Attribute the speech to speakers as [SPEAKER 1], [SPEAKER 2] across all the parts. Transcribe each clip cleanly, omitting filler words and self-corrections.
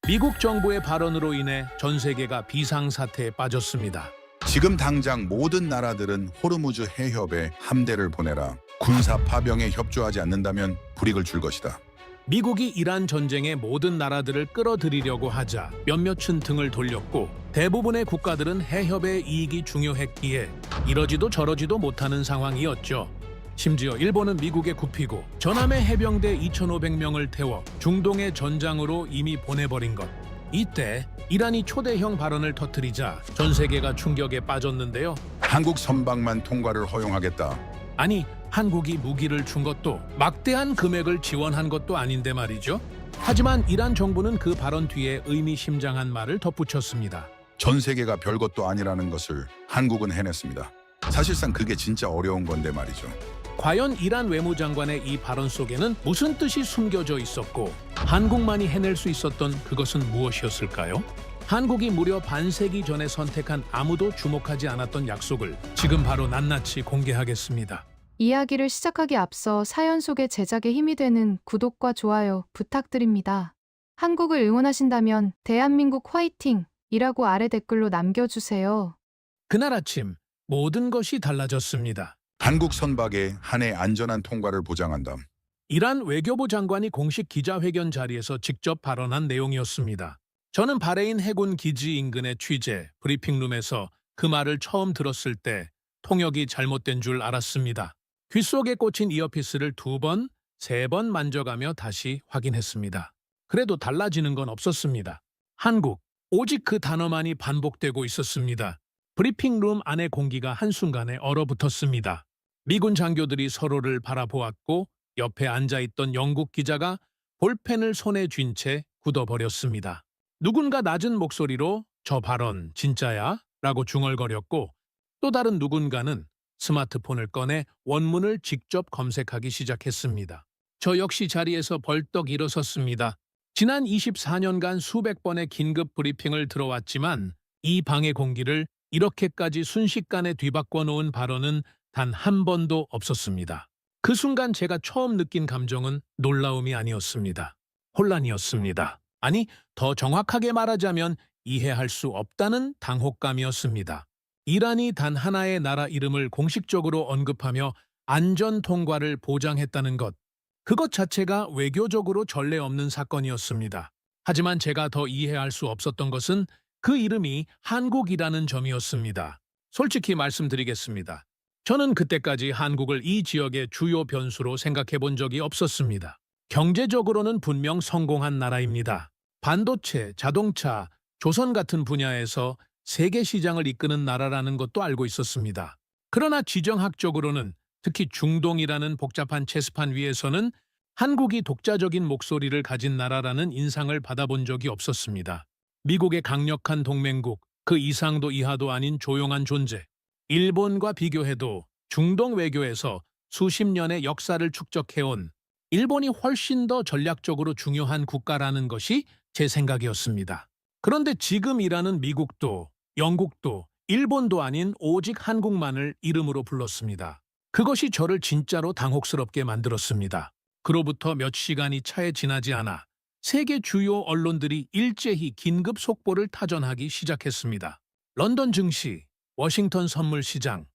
[SPEAKER 1] 미국 정부의 발언으로 인해 전 세계가 비상사태에 빠졌습니다.
[SPEAKER 2] 지금 당장 모든 나라들은 호르무즈 해협에 함대를 보내라. 군사 파병에 협조하지 않는다면 불이익을 줄 것이다.
[SPEAKER 1] 미국이 이란 전쟁에 모든 나라들을 끌어들이려고 하자 몇몇은 등을 돌렸고 대부분의 국가들은 해협의 이익이 중요했기에 이러지도 저러지도 못하는 상황이었죠. 심지어 일본은 미국에 굽히고 전함의 해병대 2,500명을 태워 중동의 전장으로 이미 보내버린 것. 이때 이란이 초대형 발언을 터뜨리자 전 세계가 충격에 빠졌는데요.
[SPEAKER 2] 한국 선박만 통과를 허용하겠다.
[SPEAKER 1] 아니, 한국이 무기를 준 것도 막대한 금액을 지원한 것도 아닌데 말이죠. 하지만 이란 정부는 그 발언 뒤에 의미심장한 말을 덧붙였습니다.
[SPEAKER 2] 전 세계가 별것도 아니라는 것을 한국은 해냈습니다. 사실상 그게 진짜 어려운 건데 말이죠.
[SPEAKER 1] 과연 이란 외무장관의 이 발언 속에는 무슨 뜻이 숨겨져 있었고 한국만이 해낼 수 있었던 그것은 무엇이었을까요? 한국이 무려 반세기 전에 선택한 아무도 주목하지 않았던 약속을 지금 바로 낱낱이 공개하겠습니다.
[SPEAKER 3] 이야기를 시작하기 앞서 사연 속의 제작에 힘이 되는 구독과 좋아요 부탁드립니다. 한국을 응원하신다면 대한민국 화이팅! 이라고 아래 댓글로 남겨주세요.
[SPEAKER 1] 그날 아침 모든 것이 달라졌습니다.
[SPEAKER 2] 한국 선박의 한 해 안전한 통과를 보장한다.
[SPEAKER 1] 이란 외교부 장관이 공식 기자회견 자리에서 직접 발언한 내용이었습니다. 저는 바레인 해군 기지 인근의 취재 브리핑룸에서 그 말을 처음 들었을 때 통역이 잘못된 줄 알았습니다. 귓속에 꽂힌 이어피스를 2번, 3번 만져가며 다시 확인했습니다. 그래도 달라지는 건 없었습니다. 한국, 오직 그 단어만이 반복되고 있었습니다. 브리핑룸 안의 공기가 한순간에 얼어붙었습니다. 미군 장교들이 서로를 바라보았고 옆에 앉아있던 영국 기자가 볼펜을 손에 쥔 채 굳어버렸습니다. 누군가 낮은 목소리로 "저 발언 진짜야?" 라고 중얼거렸고 또 다른 누군가는 스마트폰을 꺼내 원문을 직접 검색하기 시작했습니다. 저 역시 자리에서 벌떡 일어섰습니다. 지난 24년간 수백 번의 긴급 브리핑을 들어왔지만 이 방의 공기를 이렇게까지 순식간에 뒤바꿔 놓은 발언은 단 한 번도 없었습니다. 그 순간 제가 처음 느낀 감정은 놀라움이 아니었습니다. 혼란이었습니다. 아니, 더 정확하게 말하자면 이해할 수 없다는 당혹감이었습니다. 이란이 단 하나의 나라 이름을 공식적으로 언급하며 안전 통과를 보장했다는 것, 그것 자체가 외교적으로 전례 없는 사건이었습니다. 하지만 제가 더 이해할 수 없었던 것은 그 이름이 한국이라는 점이었습니다. 솔직히 말씀드리겠습니다. 저는 그때까지 한국을 이 지역의 주요 변수로 생각해 본 적이 없었습니다. 경제적으로는 분명 성공한 나라입니다. 반도체, 자동차, 조선 같은 분야에서 세계 시장을 이끄는 나라라는 것도 알고 있었습니다. 그러나 지정학적으로는 특히 중동이라는 복잡한 체스판 위에서는 한국이 독자적인 목소리를 가진 나라라는 인상을 받아본 적이 없었습니다. 미국의 강력한 동맹국, 그 이상도 이하도 아닌 조용한 존재. 일본과 비교해도 중동 외교에서 수십 년의 역사를 축적해온 일본이 훨씬 더 전략적으로 중요한 국가라는 것이 제 생각이었습니다. 그런데 지금 이라는 미국도, 영국도, 일본도 아닌 오직 한국만을 이름으로 불렀습니다. 그것이 저를 진짜로 당혹스럽게 만들었습니다. 그로부터 몇 시간이 차에 지나지 않아 세계 주요 언론들이 일제히 긴급 속보를 타전하기 시작했습니다. 런던 증시, 워싱턴 선물시장,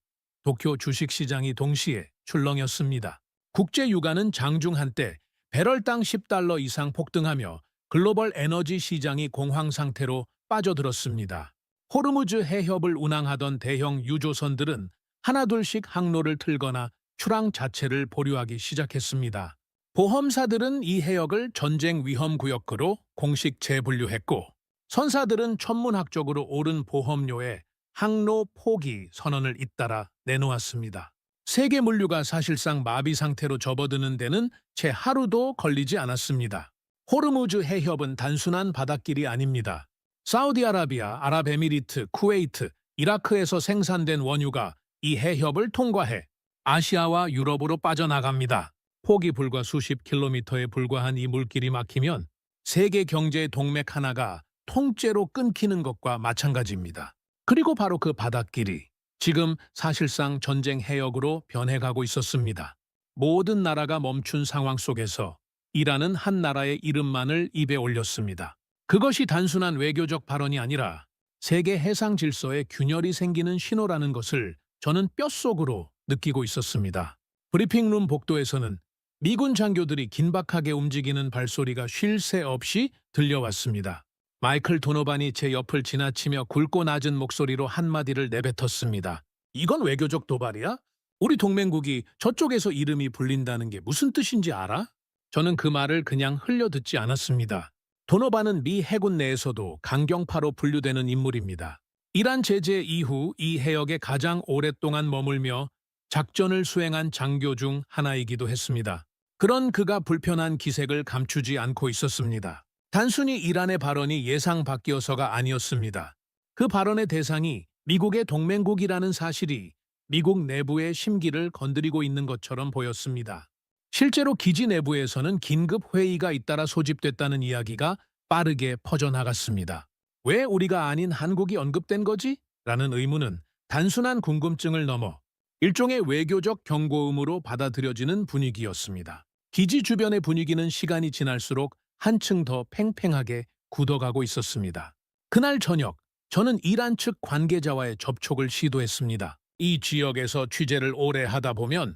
[SPEAKER 1] 도쿄 주식시장이 동시에 출렁였습니다. 국제 유가는 장중 한때 배럴당 $10 이상 폭등하며 글로벌 에너지 시장이 공황 상태로 빠져들었습니다. 호르무즈 해협을 운항하던 대형 유조선들은 하나둘씩 항로를 틀거나 출항 자체를 보류하기 시작했습니다. 보험사들은 이 해역을 전쟁 위험 구역으로 공식 재분류했고 선사들은 천문학적으로 옳은 보험료에 항로 포기 선언을 잇따라 내놓았습니다. 세계 물류가 사실상 마비 상태로 접어드는 데는 채 하루도 걸리지 않았습니다. 호르무즈 해협은 단순한 바닷길이 아닙니다. 사우디아라비아, 아랍에미리트, 쿠웨이트, 이라크에서 생산된 원유가 이 해협을 통과해 아시아와 유럽으로 빠져나갑니다. 폭이 불과 수십 킬로미터에 불과한 이 물길이 막히면 세계 경제의 동맥 하나가 통째로 끊기는 것과 마찬가지입니다. 그리고 바로 그 바닷길이 지금 사실상 전쟁 해역으로 변해가고 있었습니다. 모든 나라가 멈춘 상황 속에서 이란은 한 나라의 이름만을 입에 올렸습니다. 그것이 단순한 외교적 발언이 아니라 세계 해상 질서에 균열이 생기는 신호라는 것을 저는 뼛속으로 느끼고 있었습니다. 브리핑룸 복도에서는 미군 장교들이 긴박하게 움직이는 발소리가 쉴 새 없이 들려왔습니다. 마이클 도노반이 제 옆을 지나치며 굵고 낮은 목소리로 한마디를 내뱉었습니다. 이건 외교적 도발이야? 우리 동맹국이 저쪽에서 이름이 불린다는 게 무슨 뜻인지 알아? 저는 그 말을 그냥 흘려듣지 않았습니다. 도노반은 미 해군 내에서도 강경파로 분류되는 인물입니다. 이란 제재 이후 이 해역에 가장 오랫동안 머물며 작전을 수행한 장교 중 하나이기도 했습니다. 그런 그가 불편한 기색을 감추지 않고 있었습니다. 단순히 이란의 발언이 예상 밖이어서가 아니었습니다. 그 발언의 대상이 미국의 동맹국이라는 사실이 미국 내부의 심기를 건드리고 있는 것처럼 보였습니다. 실제로 기지 내부에서는 긴급 회의가 잇따라 소집됐다는 이야기가 빠르게 퍼져나갔습니다. 왜 우리가 아닌 한국이 언급된 거지? 라는 의문은 단순한 궁금증을 넘어 일종의 외교적 경고음으로 받아들여지는 분위기였습니다. 기지 주변의 분위기는 시간이 지날수록 한층 더 팽팽하게 굳어가고 있었습니다. 그날 저녁, 저는 이란 측 관계자와의 접촉을 시도했습니다. 이 지역에서 취재를 오래 하다 보면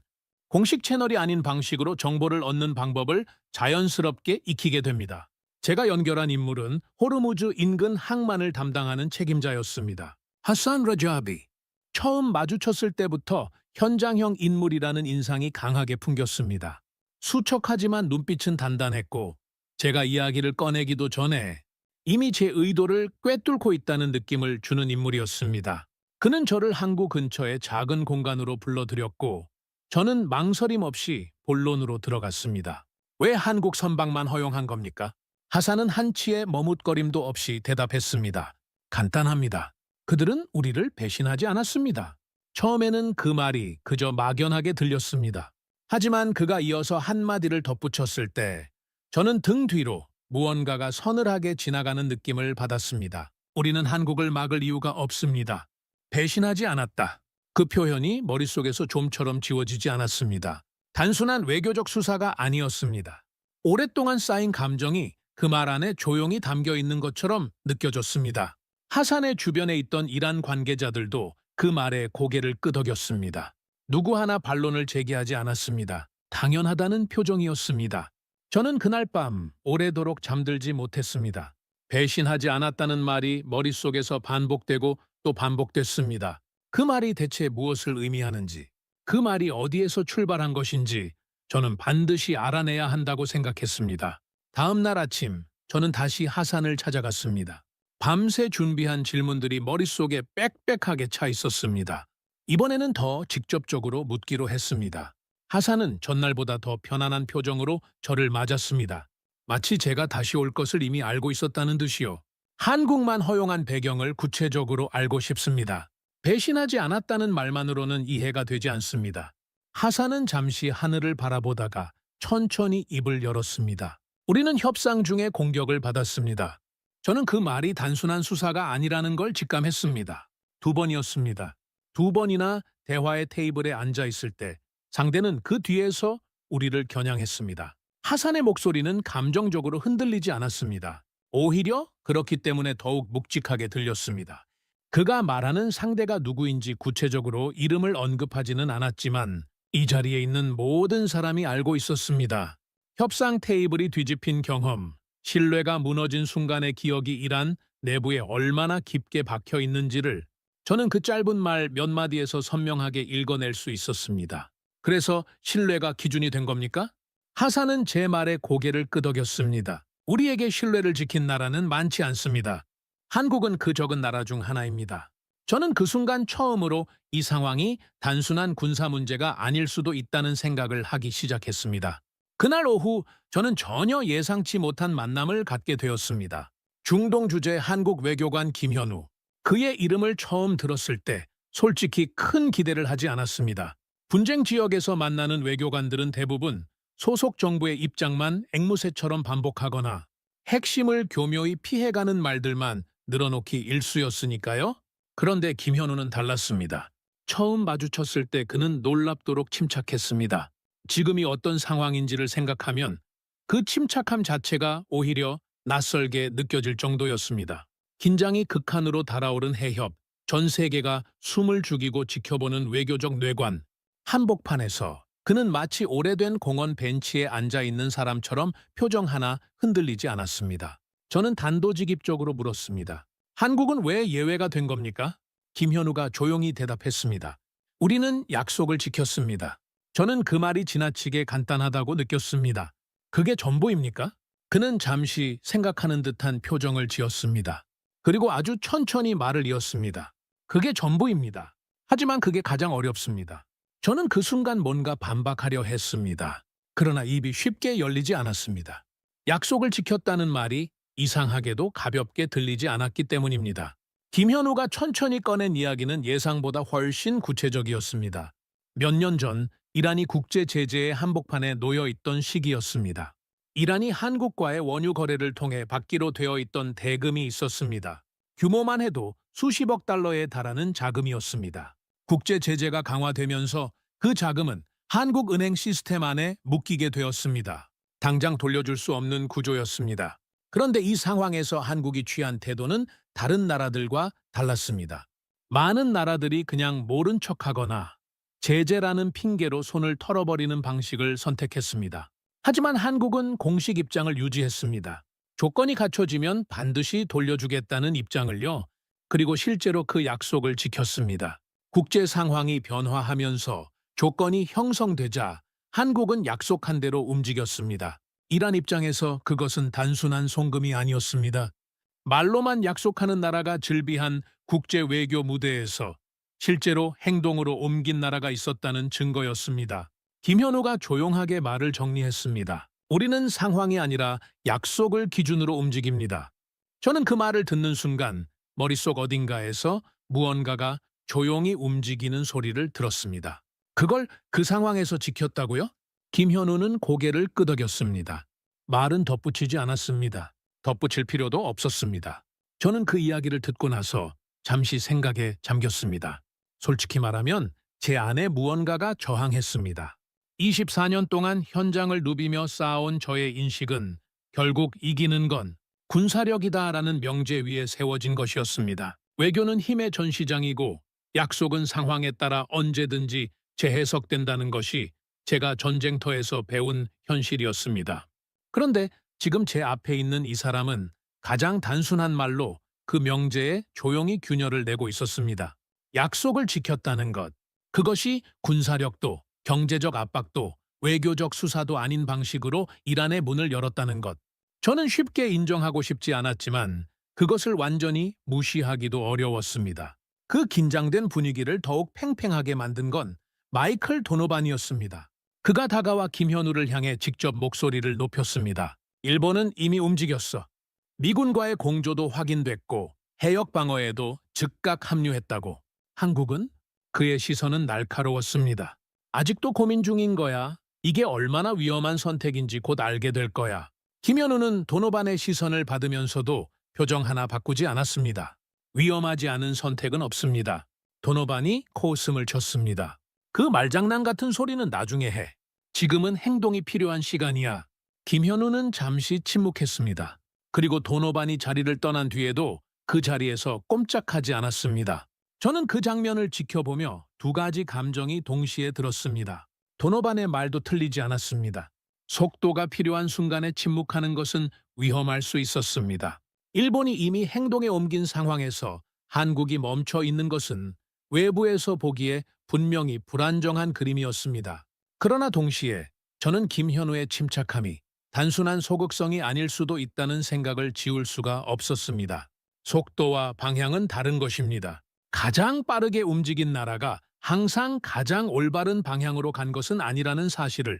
[SPEAKER 1] 공식 채널이 아닌 방식으로 정보를 얻는 방법을 자연스럽게 익히게 됩니다. 제가 연결한 인물은 호르무즈 인근 항만을 담당하는 책임자였습니다. 하산 라자비. 처음 마주쳤을 때부터 현장형 인물이라는 인상이 강하게 풍겼습니다. 수척하지만 눈빛은 단단했고 제가 이야기를 꺼내기도 전에 이미 제 의도를 꿰뚫고 있다는 느낌을 주는 인물이었습니다. 그는 저를 항구 근처의 작은 공간으로 불러들였고 저는 망설임 없이 본론으로 들어갔습니다. 왜 한국 선박만 허용한 겁니까? 하산은 한치의 머뭇거림도 없이 대답했습니다. 간단합니다. 그들은 우리를 배신하지 않았습니다. 처음에는 그 말이 그저 막연하게 들렸습니다. 하지만 그가 이어서 한마디를 덧붙였을 때 저는 등 뒤로 무언가가 서늘하게 지나가는 느낌을 받았습니다. 우리는 한국을 막을 이유가 없습니다. 배신하지 않았다. 그 표현이 머릿속에서 좀처럼 지워지지 않았습니다. 단순한 외교적 수사가 아니었습니다. 오랫동안 쌓인 감정이 그 말 안에 조용히 담겨 있는 것처럼 느껴졌습니다. 하산의 주변에 있던 이란 관계자들도 그 말에 고개를 끄덕였습니다. 누구 하나 반론을 제기하지 않았습니다. 당연하다는 표정이었습니다. 저는 그날 밤 오래도록 잠들지 못했습니다. 배신하지 않았다는 말이 머릿속에서 반복되고 또 반복됐습니다. 그 말이 대체 무엇을 의미하는지, 그 말이 어디에서 출발한 것인지 저는 반드시 알아내야 한다고 생각했습니다. 다음 날 아침, 저는 다시 하산을 찾아갔습니다. 밤새 준비한 질문들이 머릿속에 빽빽하게 차 있었습니다. 이번에는 더 직접적으로 묻기로 했습니다. 하산은 전날보다 더 편안한 표정으로 저를 맞았습니다. 마치 제가 다시 올 것을 이미 알고 있었다는 듯이요. 한국만 허용한 배경을 구체적으로 알고 싶습니다. 배신하지 않았다는 말만으로는 이해가 되지 않습니다. 하산은 잠시 하늘을 바라보다가 천천히 입을 열었습니다. 우리는 협상 중에 공격을 받았습니다. 저는 그 말이 단순한 수사가 아니라는 걸 직감했습니다. 2번이었습니다. 2번이나 대화의 테이블에 앉아 있을 때 상대는 그 뒤에서 우리를 겨냥했습니다. 하산의 목소리는 감정적으로 흔들리지 않았습니다. 오히려 그렇기 때문에 더욱 묵직하게 들렸습니다. 그가 말하는 상대가 누구인지 구체적으로 이름을 언급하지는 않았지만 이 자리에 있는 모든 사람이 알고 있었습니다. 협상 테이블이 뒤집힌 경험, 신뢰가 무너진 순간의 기억이 이란 내부에 얼마나 깊게 박혀 있는지를 저는 그 짧은 말 몇 마디에서 선명하게 읽어낼 수 있었습니다. 그래서 신뢰가 기준이 된 겁니까? 하산은 제 말에 고개를 끄덕였습니다. 우리에게 신뢰를 지킨 나라는 많지 않습니다. 한국은 그 적은 나라 중 하나입니다. 저는 그 순간 처음으로 이 상황이 단순한 군사 문제가 아닐 수도 있다는 생각을 하기 시작했습니다. 그날 오후 저는 전혀 예상치 못한 만남을 갖게 되었습니다. 중동 주재 한국 외교관 김현우. 그의 이름을 처음 들었을 때 솔직히 큰 기대를 하지 않았습니다. 분쟁 지역에서 만나는 외교관들은 대부분 소속 정부의 입장만 앵무새처럼 반복하거나 핵심을 교묘히 피해가는 말들만 늘어놓기 일쑤였으니까요. 그런데 김현우는 달랐습니다. 처음 마주쳤을 때 그는 놀랍도록 침착했습니다. 지금이 어떤 상황인지를 생각하면 그 침착함 자체가 오히려 낯설게 느껴질 정도였습니다. 긴장이 극한으로 달아오른 해협, 전 세계가 숨을 죽이고 지켜보는 외교적 뇌관, 한복판에서 그는 마치 오래된 공원 벤치에 앉아있는 사람처럼 표정 하나 흔들리지 않았습니다. 저는 단도직입적으로 물었습니다. 한국은 왜 예외가 된 겁니까? 김현우가 조용히 대답했습니다. 우리는 약속을 지켰습니다. 저는 그 말이 지나치게 간단하다고 느꼈습니다. 그게 전부입니까? 그는 잠시 생각하는 듯한 표정을 지었습니다. 그리고 아주 천천히 말을 이었습니다. 그게 전부입니다. 하지만 그게 가장 어렵습니다. 저는 그 순간 뭔가 반박하려 했습니다. 그러나 입이 쉽게 열리지 않았습니다. 약속을 지켰다는 말이 이상하게도 가볍게 들리지 않았기 때문입니다. 김현우가 천천히 꺼낸 이야기는 예상보다 훨씬 구체적이었습니다. 몇 년 전 이란이 국제 제재의 한복판에 놓여 있던 시기였습니다. 이란이 한국과의 원유 거래를 통해 받기로 되어 있던 대금이 있었습니다. 규모만 해도 수십억 달러에 달하는 자금이었습니다. 국제 제재가 강화되면서 그 자금은 한국 은행 시스템 안에 묶이게 되었습니다. 당장 돌려줄 수 없는 구조였습니다. 그런데 이 상황에서 한국이 취한 태도는 다른 나라들과 달랐습니다. 많은 나라들이 그냥 모른 척하거나 제재라는 핑계로 손을 털어버리는 방식을 선택했습니다. 하지만 한국은 공식 입장을 유지했습니다. 조건이 갖춰지면 반드시 돌려주겠다는 입장을요. 그리고 실제로 그 약속을 지켰습니다. 국제 상황이 변화하면서 조건이 형성되자 한국은 약속한 대로 움직였습니다. 이란 입장에서 그것은 단순한 송금이 아니었습니다. 말로만 약속하는 나라가 즐비한 국제 외교 무대에서 실제로 행동으로 옮긴 나라가 있었다는 증거였습니다. 김현우가 조용하게 말을 정리했습니다. 우리는 상황이 아니라 약속을 기준으로 움직입니다. 저는 그 말을 듣는 순간 머릿속 어딘가에서 무언가가 조용히 움직이는 소리를 들었습니다. 그걸 그 상황에서 지켰다고요? 김현우는 고개를 끄덕였습니다. 말은 덧붙이지 않았습니다. 덧붙일 필요도 없었습니다. 저는 그 이야기를 듣고 나서 잠시 생각에 잠겼습니다. 솔직히 말하면 제 안에 무언가가 저항했습니다. 24년 동안 현장을 누비며 쌓아온 저의 인식은 결국 이기는 건 군사력이다라는 명제 위에 세워진 것이었습니다. 외교는 힘의 전시장이고 약속은 상황에 따라 언제든지 재해석된다는 것이 제가 전쟁터에서 배운 현실이었습니다. 그런데 지금 제 앞에 있는 이 사람은 가장 단순한 말로 그 명제에 조용히 균열을 내고 있었습니다. 약속을 지켰다는 것, 그것이 군사력도 경제적 압박도 외교적 수사도 아닌 방식으로 이란의 문을 열었다는 것. 저는 쉽게 인정하고 싶지 않았지만 그것을 완전히 무시하기도 어려웠습니다. 그 긴장된 분위기를 더욱 팽팽하게 만든 건 마이클 도노반이었습니다. 그가 다가와 김현우를 향해 직접 목소리를 높였습니다. 일본은 이미 움직였어. 미군과의 공조도 확인됐고 해역 방어에도 즉각 합류했다고. 한국은? 그의 시선은 날카로웠습니다. 아직도 고민 중인 거야. 이게 얼마나 위험한 선택인지 곧 알게 될 거야. 김현우는 도노반의 시선을 받으면서도 표정 하나 바꾸지 않았습니다. 위험하지 않은 선택은 없습니다. 도노반이 코웃음을 쳤습니다. 그 말장난 같은 소리는 나중에 해. 지금은 행동이 필요한 시간이야. 김현우는 잠시 침묵했습니다. 그리고 도노반이 자리를 떠난 뒤에도 그 자리에서 꼼짝하지 않았습니다. 저는 그 장면을 지켜보며 두 가지 감정이 동시에 들었습니다. 도노반의 말도 틀리지 않았습니다. 속도가 필요한 순간에 침묵하는 것은 위험할 수 있었습니다. 일본이 이미 행동에 옮긴 상황에서 한국이 멈춰 있는 것은 외부에서 보기에 분명히 불안정한 그림이었습니다. 그러나 동시에 저는 김현우의 침착함이 단순한 소극성이 아닐 수도 있다는 생각을 지울 수가 없었습니다. 속도와 방향은 다른 것입니다. 가장 빠르게 움직인 나라가 항상 가장 올바른 방향으로 간 것은 아니라는 사실을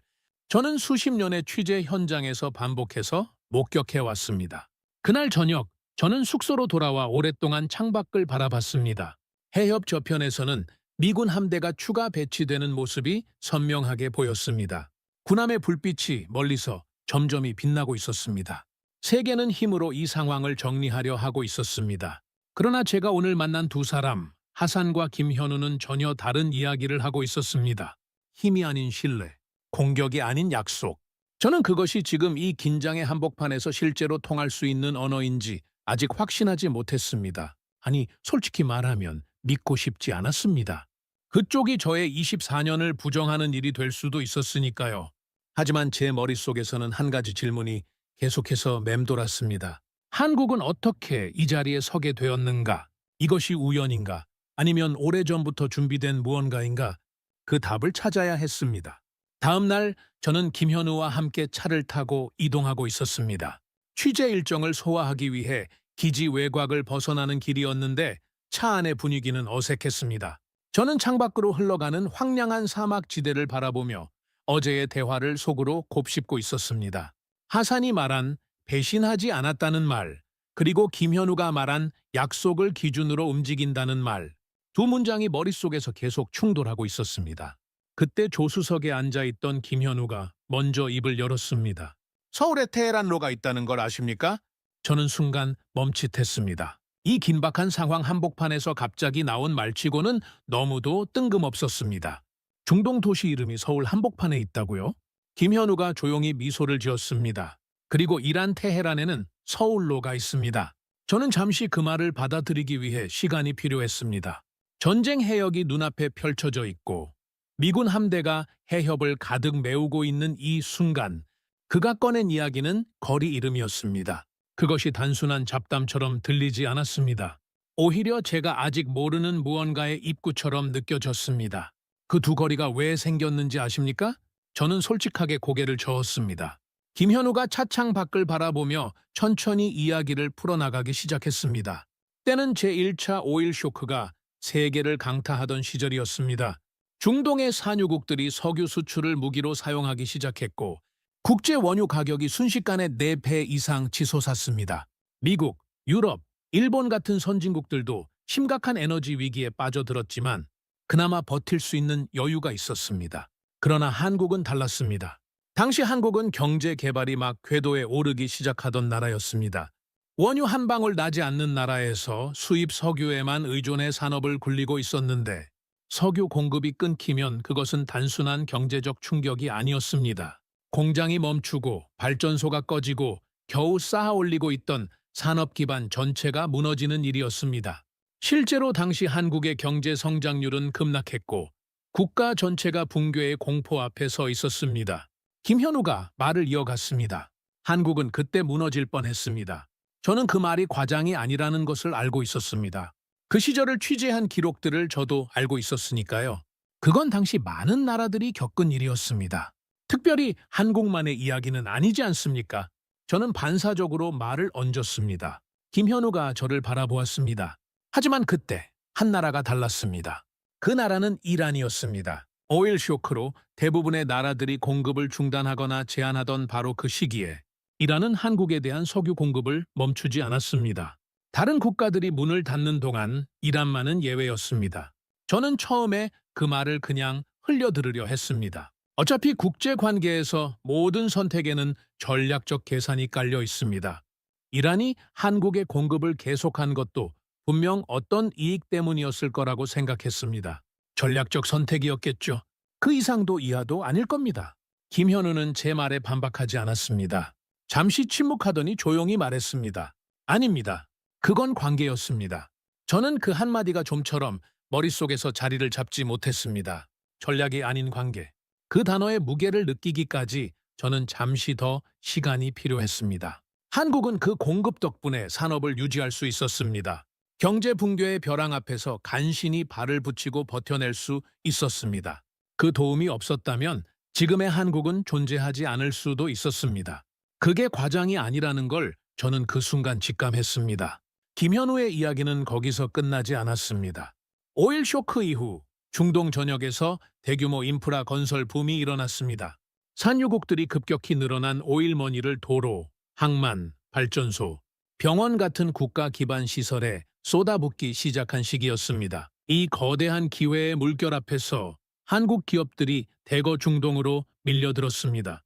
[SPEAKER 1] 저는 수십 년의 취재 현장에서 반복해서 목격해 왔습니다. 그날 저녁, 저는 숙소로 돌아와 오랫동안 창밖을 바라봤습니다. 해협 저편에서는 미군 함대가 추가 배치되는 모습이 선명하게 보였습니다. 군함의 불빛이 멀리서 점점이 빛나고 있었습니다. 세계는 힘으로 이 상황을 정리하려 하고 있었습니다. 그러나 제가 오늘 만난 두 사람, 하산과 김현우는 전혀 다른 이야기를 하고 있었습니다. 힘이 아닌 신뢰, 공격이 아닌 약속, 저는 그것이 지금 이 긴장의 한복판에서 실제로 통할 수 있는 언어인지 아직 확신하지 못했습니다. 아니, 솔직히 말하면 믿고 싶지 않았습니다. 그쪽이 저의 24년을 부정하는 일이 될 수도 있었으니까요. 하지만 제 머릿속에서는 한 가지 질문이 계속해서 맴돌았습니다. 한국은 어떻게 이 자리에 서게 되었는가? 이것이 우연인가? 아니면 오래전부터 준비된 무언가인가? 그 답을 찾아야 했습니다. 다음 날 저는 김현우와 함께 차를 타고 이동하고 있었습니다. 취재 일정을 소화하기 위해 기지 외곽을 벗어나는 길이었는데 차 안의 분위기는 어색했습니다. 저는 창밖으로 흘러가는 황량한 사막지대를 바라보며 어제의 대화를 속으로 곱씹고 있었습니다. 하산이 말한 배신하지 않았다는 말, 그리고 김현우가 말한 약속을 기준으로 움직인다는 말, 두 문장이 머릿속에서 계속 충돌하고 있었습니다. 그때 조수석에 앉아있던 김현우가 먼저 입을 열었습니다. 서울에 테헤란로가 있다는 걸 아십니까? 저는 순간 멈칫했습니다. 이 긴박한 상황 한복판에서 갑자기 나온 말치고는 너무도 뜬금없었습니다. 중동 도시 이름이 서울 한복판에 있다고요? 김현우가 조용히 미소를 지었습니다. 그리고 이란 테헤란에는 서울로가 있습니다. 저는 잠시 그 말을 받아들이기 위해 시간이 필요했습니다. 전쟁 해역이 눈앞에 펼쳐져 있고 미군 함대가 해협을 가득 메우고 있는 이 순간 그가 꺼낸 이야기는 거리 이름이었습니다. 그것이 단순한 잡담처럼 들리지 않았습니다. 오히려 제가 아직 모르는 무언가의 입구처럼 느껴졌습니다. 그 두 거리가 왜 생겼는지 아십니까? 저는 솔직하게 고개를 저었습니다. 김현우가 차창 밖을 바라보며 천천히 이야기를 풀어나가기 시작했습니다. 때는 제1차 오일 쇼크가 세계를 강타하던 시절이었습니다. 중동의 산유국들이 석유 수출을 무기로 사용하기 시작했고 국제 원유 가격이 순식간에 4배 이상 치솟았습니다. 미국, 유럽, 일본 같은 선진국들도 심각한 에너지 위기에 빠져들었지만 그나마 버틸 수 있는 여유가 있었습니다. 그러나 한국은 달랐습니다. 당시 한국은 경제 개발이 막 궤도에 오르기 시작하던 나라였습니다. 원유 한 방울 나지 않는 나라에서 수입 석유에만 의존해 산업을 굴리고 있었는데 석유 공급이 끊기면 그것은 단순한 경제적 충격이 아니었습니다. 공장이 멈추고 발전소가 꺼지고 겨우 쌓아 올리고 있던 산업 기반 전체가 무너지는 일이었습니다. 실제로 당시 한국의 경제 성장률은 급락했고 국가 전체가 붕괴의 공포 앞에 서 있었습니다. 김현우가 말을 이어갔습니다. 한국은 그때 무너질 뻔했습니다. 저는 그 말이 과장이 아니라는 것을 알고 있었습니다. 그 시절을 취재한 기록들을 저도 알고 있었으니까요. 그건 당시 많은 나라들이 겪은 일이었습니다. 특별히 한국만의 이야기는 아니지 않습니까? 저는 반사적으로 말을 얹었습니다. 김현우가 저를 바라보았습니다. 하지만 그때 한 나라가 달랐습니다. 그 나라는 이란이었습니다. 오일 쇼크로 대부분의 나라들이 공급을 중단하거나 제한하던 바로 그 시기에 이란은 한국에 대한 석유 공급을 멈추지 않았습니다. 다른 국가들이 문을 닫는 동안 이란만은 예외였습니다. 저는 처음에 그 말을 그냥 흘려들으려 했습니다. 어차피 국제관계에서 모든 선택에는 전략적 계산이 깔려 있습니다. 이란이 한국의 공급을 계속한 것도 분명 어떤 이익 때문이었을 거라고 생각했습니다. 전략적 선택이었겠죠. 그 이상도 이하도 아닐 겁니다. 김현우는 제 말에 반박하지 않았습니다. 잠시 침묵하더니 조용히 말했습니다. 아닙니다. 그건 관계였습니다. 저는 그 한마디가 좀처럼 머릿속에서 자리를 잡지 못했습니다. 전략이 아닌 관계. 그 단어의 무게를 느끼기까지 저는 잠시 더 시간이 필요했습니다. 한국은 그 공급 덕분에 산업을 유지할 수 있었습니다. 경제 붕괴의 벼랑 앞에서 간신히 발을 붙이고 버텨낼 수 있었습니다. 그 도움이 없었다면 지금의 한국은 존재하지 않을 수도 있었습니다. 그게 과장이 아니라는 걸 저는 그 순간 직감했습니다. 김현우의 이야기는 거기서 끝나지 않았습니다. 오일 쇼크 이후 중동 전역에서 대규모 인프라 건설 붐이 일어났습니다. 산유국들이 급격히 늘어난 오일머니를 도로, 항만, 발전소, 병원 같은 국가 기반 시설에 쏟아붓기 시작한 시기였습니다. 이 거대한 기회의 물결 앞에서 한국 기업들이 대거 중동으로 밀려들었습니다.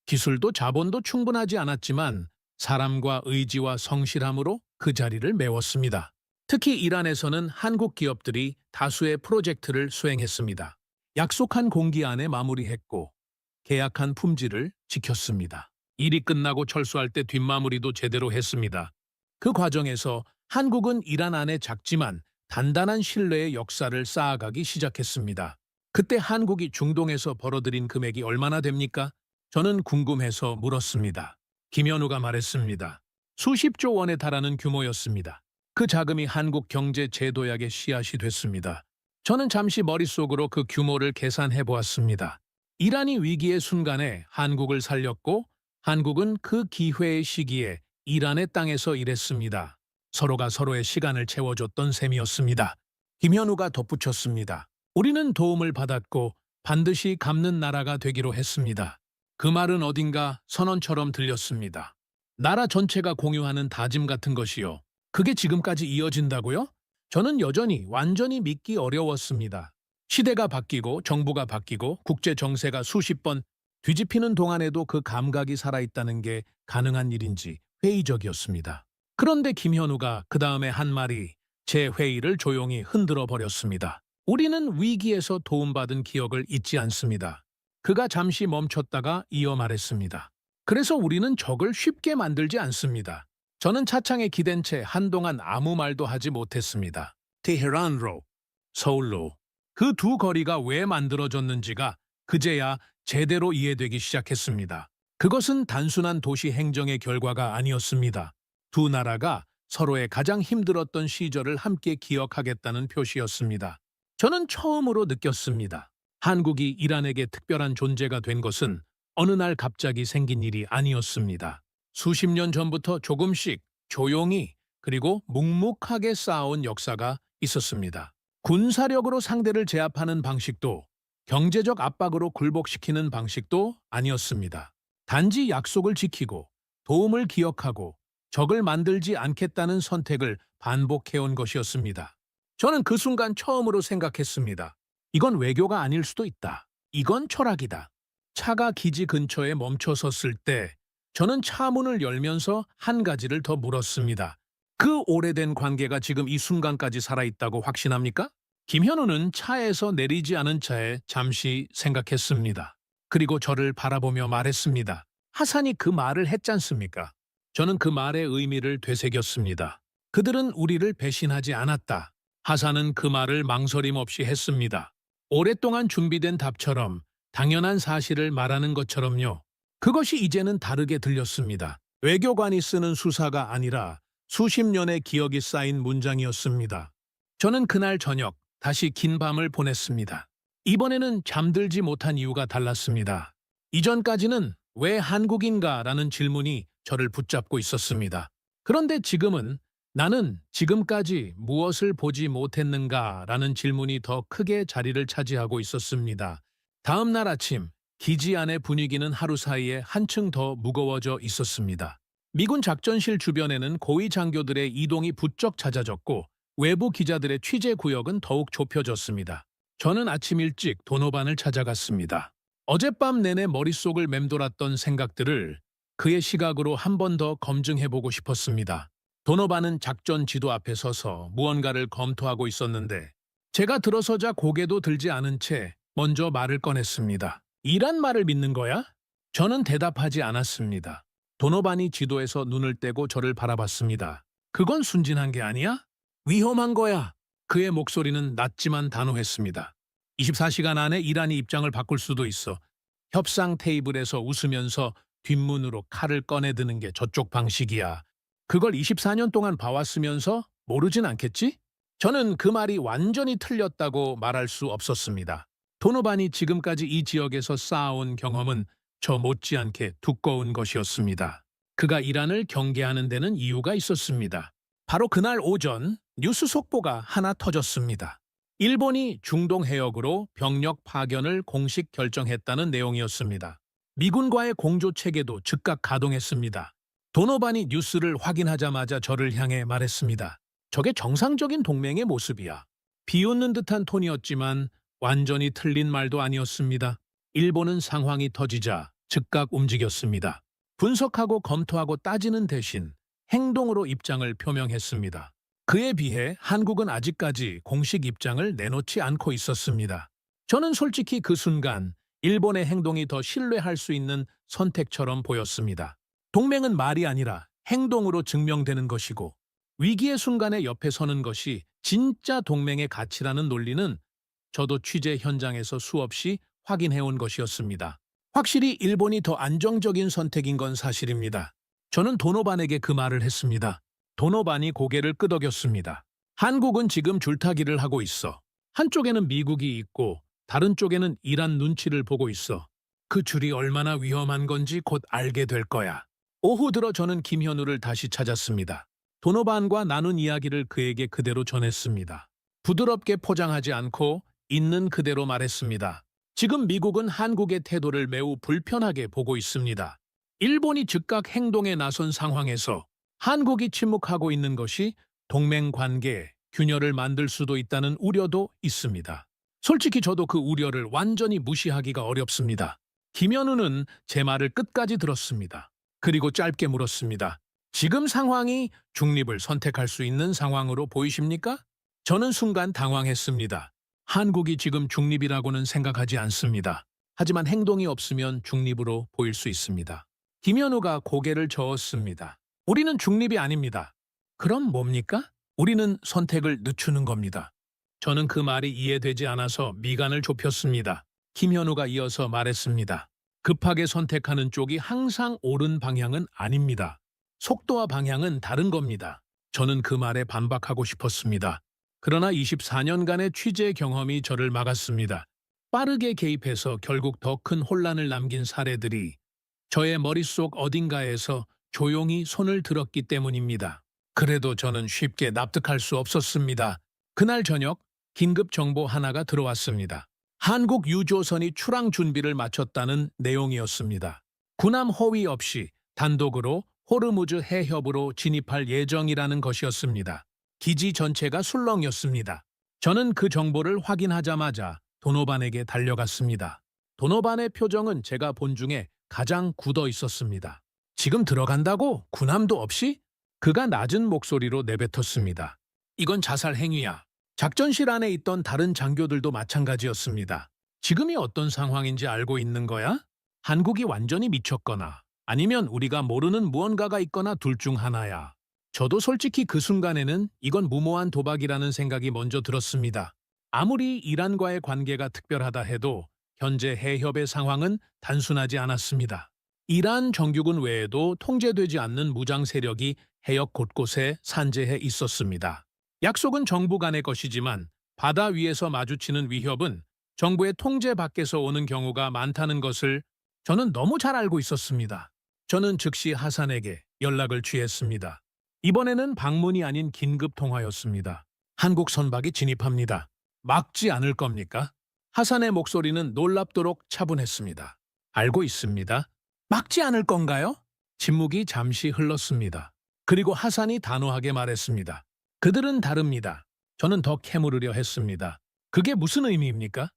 [SPEAKER 1] 기술도 자본도 충분하지 않았지만 사람과 의지와 성실함으로 그 자리를 메웠습니다. 특히 이란에서는 한국 기업들이 다수의 프로젝트를 수행했습니다. 약속한 공기 안에 마무리했고 계약한 품질을 지켰습니다. 일이 끝나고 철수할 때 뒷마무리도 제대로 했습니다. 그 과정에서 한국은 이란 안에 작지만 단단한 신뢰의 역사를 쌓아가기 시작했습니다. 그때 한국이 중동에서 벌어들인 금액이 얼마나 됩니까? 저는 궁금해서 물었습니다. 김현우가 말했습니다. 수십조 원에 달하는 규모였습니다. 그 자금이 한국 경제 재도약의 씨앗이 됐습니다. 저는 잠시 머릿속으로 그 규모를 계산해 보았습니다. 이란이 위기의 순간에 한국을 살렸고 한국은 그 기회의 시기에 이란의 땅에서 일했습니다. 서로가 서로의 시간을 채워줬던 셈이었습니다. 김현우가 덧붙였습니다. 우리는 도움을 받았고 반드시 갚는 나라가 되기로 했습니다. 그 말은 어딘가 선언처럼 들렸습니다. 나라 전체가 공유하는 다짐 같은 것이요. 그게 지금까지 이어진다고요? 저는 여전히 완전히 믿기 어려웠습니다. 시대가 바뀌고 정부가 바뀌고 국제 정세가 수십 번 뒤집히는 동안에도 그 감각이 살아있다는 게 가능한 일인지 회의적이었습니다. 그런데 김현우가 그 다음에 한 말이 제 회의를 조용히 흔들어 버렸습니다. 우리는 위기에서 도움받은 기억을 잊지 않습니다. 그가 잠시 멈췄다가 이어 말했습니다. 그래서 우리는 적을 쉽게 만들지 않습니다. 저는 차창에 기댄 채 한동안 아무 말도 하지 못했습니다. 테헤란로, 서울로 그 두 거리가 왜 만들어졌는지가 그제야 제대로 이해되기 시작했습니다. 그것은 단순한 도시 행정의 결과가 아니었습니다. 두 나라가 서로의 가장 힘들었던 시절을 함께 기억하겠다는 표시였습니다. 저는 처음으로 느꼈습니다. 한국이 이란에게 특별한 존재가 된 것은 어느 날 갑자기 생긴 일이 아니었습니다. 수십 년 전부터 조금씩 조용히 그리고 묵묵하게 쌓아온 역사가 있었습니다. 군사력으로 상대를 제압하는 방식도 경제적 압박으로 굴복시키는 방식도 아니었습니다. 단지 약속을 지키고 도움을 기억하고 적을 만들지 않겠다는 선택을 반복해온 것이었습니다. 저는 그 순간 처음으로 생각했습니다. 이건 외교가 아닐 수도 있다. 이건 철학이다. 차가 기지 근처에 멈춰섰을 때 저는 차 문을 열면서 한 가지를 더 물었습니다. 그 오래된 관계가 지금 이 순간까지 살아있다고 확신합니까? 김현우는 차에서 내리지 않은 차에 잠시 생각했습니다. 그리고 저를 바라보며 말했습니다. 하산이 그 말을 했잖습니까? 저는 그 말의 의미를 되새겼습니다. 그들은 우리를 배신하지 않았다. 하산은 그 말을 망설임 없이 했습니다. 오랫동안 준비된 답처럼 당연한 사실을 말하는 것처럼요. 그것이 이제는 다르게 들렸습니다. 외교관이 쓰는 수사가 아니라 수십 년의 기억이 쌓인 문장이었습니다. 저는 그날 저녁 다시 긴 밤을 보냈습니다. 이번에는 잠들지 못한 이유가 달랐습니다. 이전까지는 왜 한국인가라는 질문이 저를 붙잡고 있었습니다. 그런데 지금은 나는 지금까지 무엇을 보지 못했는가라는 질문이 더 크게 자리를 차지하고 있었습니다. 다음 날 아침 기지 안의 분위기는 하루 사이에 한층 더 무거워져 있었습니다. 미군 작전실 주변에는 고위 장교들의 이동이 부쩍 잦아졌고 외부 기자들의 취재 구역은 더욱 좁혀졌습니다. 저는 아침 일찍 도노반을 찾아갔습니다. 어젯밤 내내 머릿속을 맴돌았던 생각들을 그의 시각으로 한 번 더 검증해보고 싶었습니다. 도노반은 작전 지도 앞에 서서 무언가를 검토하고 있었는데 제가 들어서자 고개도 들지 않은 채 먼저 말을 꺼냈습니다. 이란 말을 믿는 거야? 저는 대답하지 않았습니다. 도노반이 지도에서 눈을 떼고 저를 바라봤습니다. 그건 순진한 게 아니야? 위험한 거야. 그의 목소리는 낮지만 단호했습니다. 24시간 안에 이란이 입장을 바꿀 수도 있어. 협상 테이블에서 웃으면서 뒷문으로 칼을 꺼내드는 게 저쪽 방식이야. 그걸 24년 동안 봐왔으면서 모르진 않겠지? 저는 그 말이 완전히 틀렸다고 말할 수 없었습니다. 도노반이 지금까지 이 지역에서 쌓아온 경험은 저 못지않게 두꺼운 것이었습니다. 그가 이란을 경계하는 데는 이유가 있었습니다. 바로 그날 오전 뉴스 속보가 하나 터졌습니다. 일본이 중동 해역으로 병력 파견을 공식 결정했다는 내용이었습니다. 미군과의 공조 체계도 즉각 가동했습니다. 도노반이 뉴스를 확인하자마자 저를 향해 말했습니다. 저게 정상적인 동맹의 모습이야. 비웃는 듯한 톤이었지만 완전히 틀린 말도 아니었습니다. 일본은 상황이 터지자 즉각 움직였습니다. 분석하고 검토하고 따지는 대신 행동으로 입장을 표명했습니다. 그에 비해 한국은 아직까지 공식 입장을 내놓지 않고 있었습니다. 저는 솔직히 그 순간 일본의 행동이 더 신뢰할 수 있는 선택처럼 보였습니다. 동맹은 말이 아니라 행동으로 증명되는 것이고 위기의 순간에 옆에 서는 것이 진짜 동맹의 가치라는 논리는 저도 취재 현장에서 수없이 확인해온 것이었습니다. 확실히 일본이 더 안정적인 선택인 건 사실입니다. 저는 도노반에게 그 말을 했습니다. 도노반이 고개를 끄덕였습니다. 한국은 지금 줄타기를 하고 있어. 한쪽에는 미국이 있고 다른 쪽에는 이란 눈치를 보고 있어. 그 줄이 얼마나 위험한 건지 곧 알게 될 거야. 오후 들어 저는 김현우를 다시 찾았습니다. 도노반과 나눈 이야기를 그에게 그대로 전했습니다. 부드럽게 포장하지 않고 있는 그대로 말했습니다. 지금 미국은 한국의 태도를 매우 불편하게 보고 있습니다. 일본이 즉각 행동에 나선 상황에서 한국이 침묵하고 있는 것이 동맹 관계에 균열을 만들 수도 있다는 우려도 있습니다. 솔직히 저도 그 우려를 완전히 무시하기가 어렵습니다. 김현우는 제 말을 끝까지 들었습니다. 그리고 짧게 물었습니다. 지금 상황이 중립을 선택할 수 있는 상황으로 보이십니까? 저는 순간 당황했습니다. 한국이 지금 중립이라고는 생각하지 않습니다. 하지만 행동이 없으면 중립으로 보일 수 있습니다. 김현우가 고개를 저었습니다. 우리는 중립이 아닙니다. 그럼 뭡니까? 우리는 선택을 늦추는 겁니다. 저는 그 말이 이해되지 않아서 미간을 좁혔습니다. 김현우가 이어서 말했습니다. 급하게 선택하는 쪽이 항상 옳은 방향은 아닙니다. 속도와 방향은 다른 겁니다. 저는 그 말에 반박하고 싶었습니다. 그러나 24년간의 취재 경험이 저를 막았습니다. 빠르게 개입해서 결국 더 큰 혼란을 남긴 사례들이 저의 머릿속 어딘가에서 조용히 손을 들었기 때문입니다. 그래도 저는 쉽게 납득할 수 없었습니다. 그날 저녁 긴급 정보 하나가 들어왔습니다. 한국 유조선이 출항 준비를 마쳤다는 내용이었습니다. 군함 호위 없이 단독으로 호르무즈 해협으로 진입할 예정이라는 것이었습니다. 기지 전체가 술렁이었습니다. 저는 그 정보를 확인하자마자 도노반에게 달려갔습니다. 도노반의 표정은 제가 본 중에 가장 굳어 있었습니다. 지금 들어간다고? 군함도 없이? 그가 낮은 목소리로 내뱉었습니다. 이건 자살 행위야. 작전실 안에 있던 다른 장교들도 마찬가지였습니다. 지금이 어떤 상황인지 알고 있는 거야? 한국이 완전히 미쳤거나 아니면 우리가 모르는 무언가가 있거나 둘 중 하나야. 저도 솔직히 그 순간에는 이건 무모한 도박이라는 생각이 먼저 들었습니다. 아무리 이란과의 관계가 특별하다 해도 현재 해협의 상황은 단순하지 않았습니다. 이란 정규군 외에도 통제되지 않는 무장 세력이 해역 곳곳에 산재해 있었습니다. 약속은 정부 간의 것이지만 바다 위에서 마주치는 위협은 정부의 통제 밖에서 오는 경우가 많다는 것을 저는 너무 잘 알고 있었습니다. 저는 즉시 하산에게 연락을 취했습니다. 이번에는 방문이 아닌 긴급 통화였습니다. 한국 선박이 진입합니다. 막지 않을 겁니까? 하산의 목소리는 놀랍도록 차분했습니다. 알고 있습니다. 막지 않을 건가요? 침묵이 잠시 흘렀습니다. 그리고 하산이 단호하게 말했습니다. 그들은 다릅니다. 저는 더 캐물으려 했습니다. 그게 무슨 의미입니까?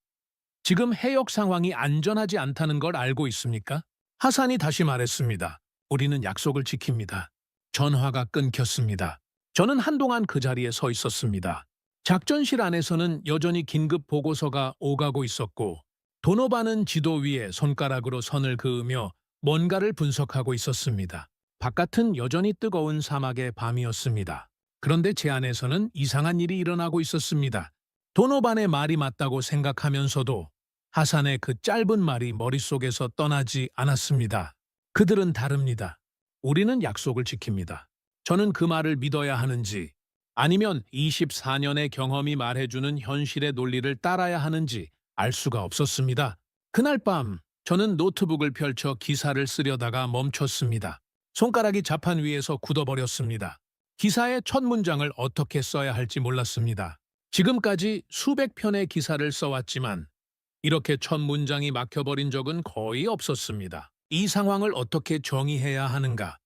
[SPEAKER 1] 지금 해역 상황이 안전하지 않다는 걸 알고 있습니까? 하산이 다시 말했습니다. 우리는 약속을 지킵니다. 전화가 끊겼습니다. 저는 한동안 그 자리에 서 있었습니다. 작전실 안에서는 여전히 긴급 보고서가 오가고 있었고 도노반은 지도 위에 손가락으로 선을 그으며 뭔가를 분석하고 있었습니다. 바깥은 여전히 뜨거운 사막의 밤이었습니다. 그런데 제 안에서는 이상한 일이 일어나고 있었습니다. 도노반의 말이 맞다고 생각하면서도 하산의 그 짧은 말이 머릿속에서 떠나지 않았습니다. 그들은 다릅니다. 우리는 약속을 지킵니다. 저는 그 말을 믿어야 하는지 아니면 24년의 경험이 말해주는 현실의 논리를 따라야 하는지 알 수가 없었습니다. 그날 밤 저는 노트북을 펼쳐 기사를 쓰려다가 멈췄습니다. 손가락이 자판 위에서 굳어버렸습니다. 기사의 첫 문장을 어떻게 써야 할지 몰랐습니다. 지금까지 수백 편의 기사를 써왔지만 이렇게 첫 문장이 막혀버린 적은 거의 없었습니다. 이 상황을 어떻게 정의해야 하는가?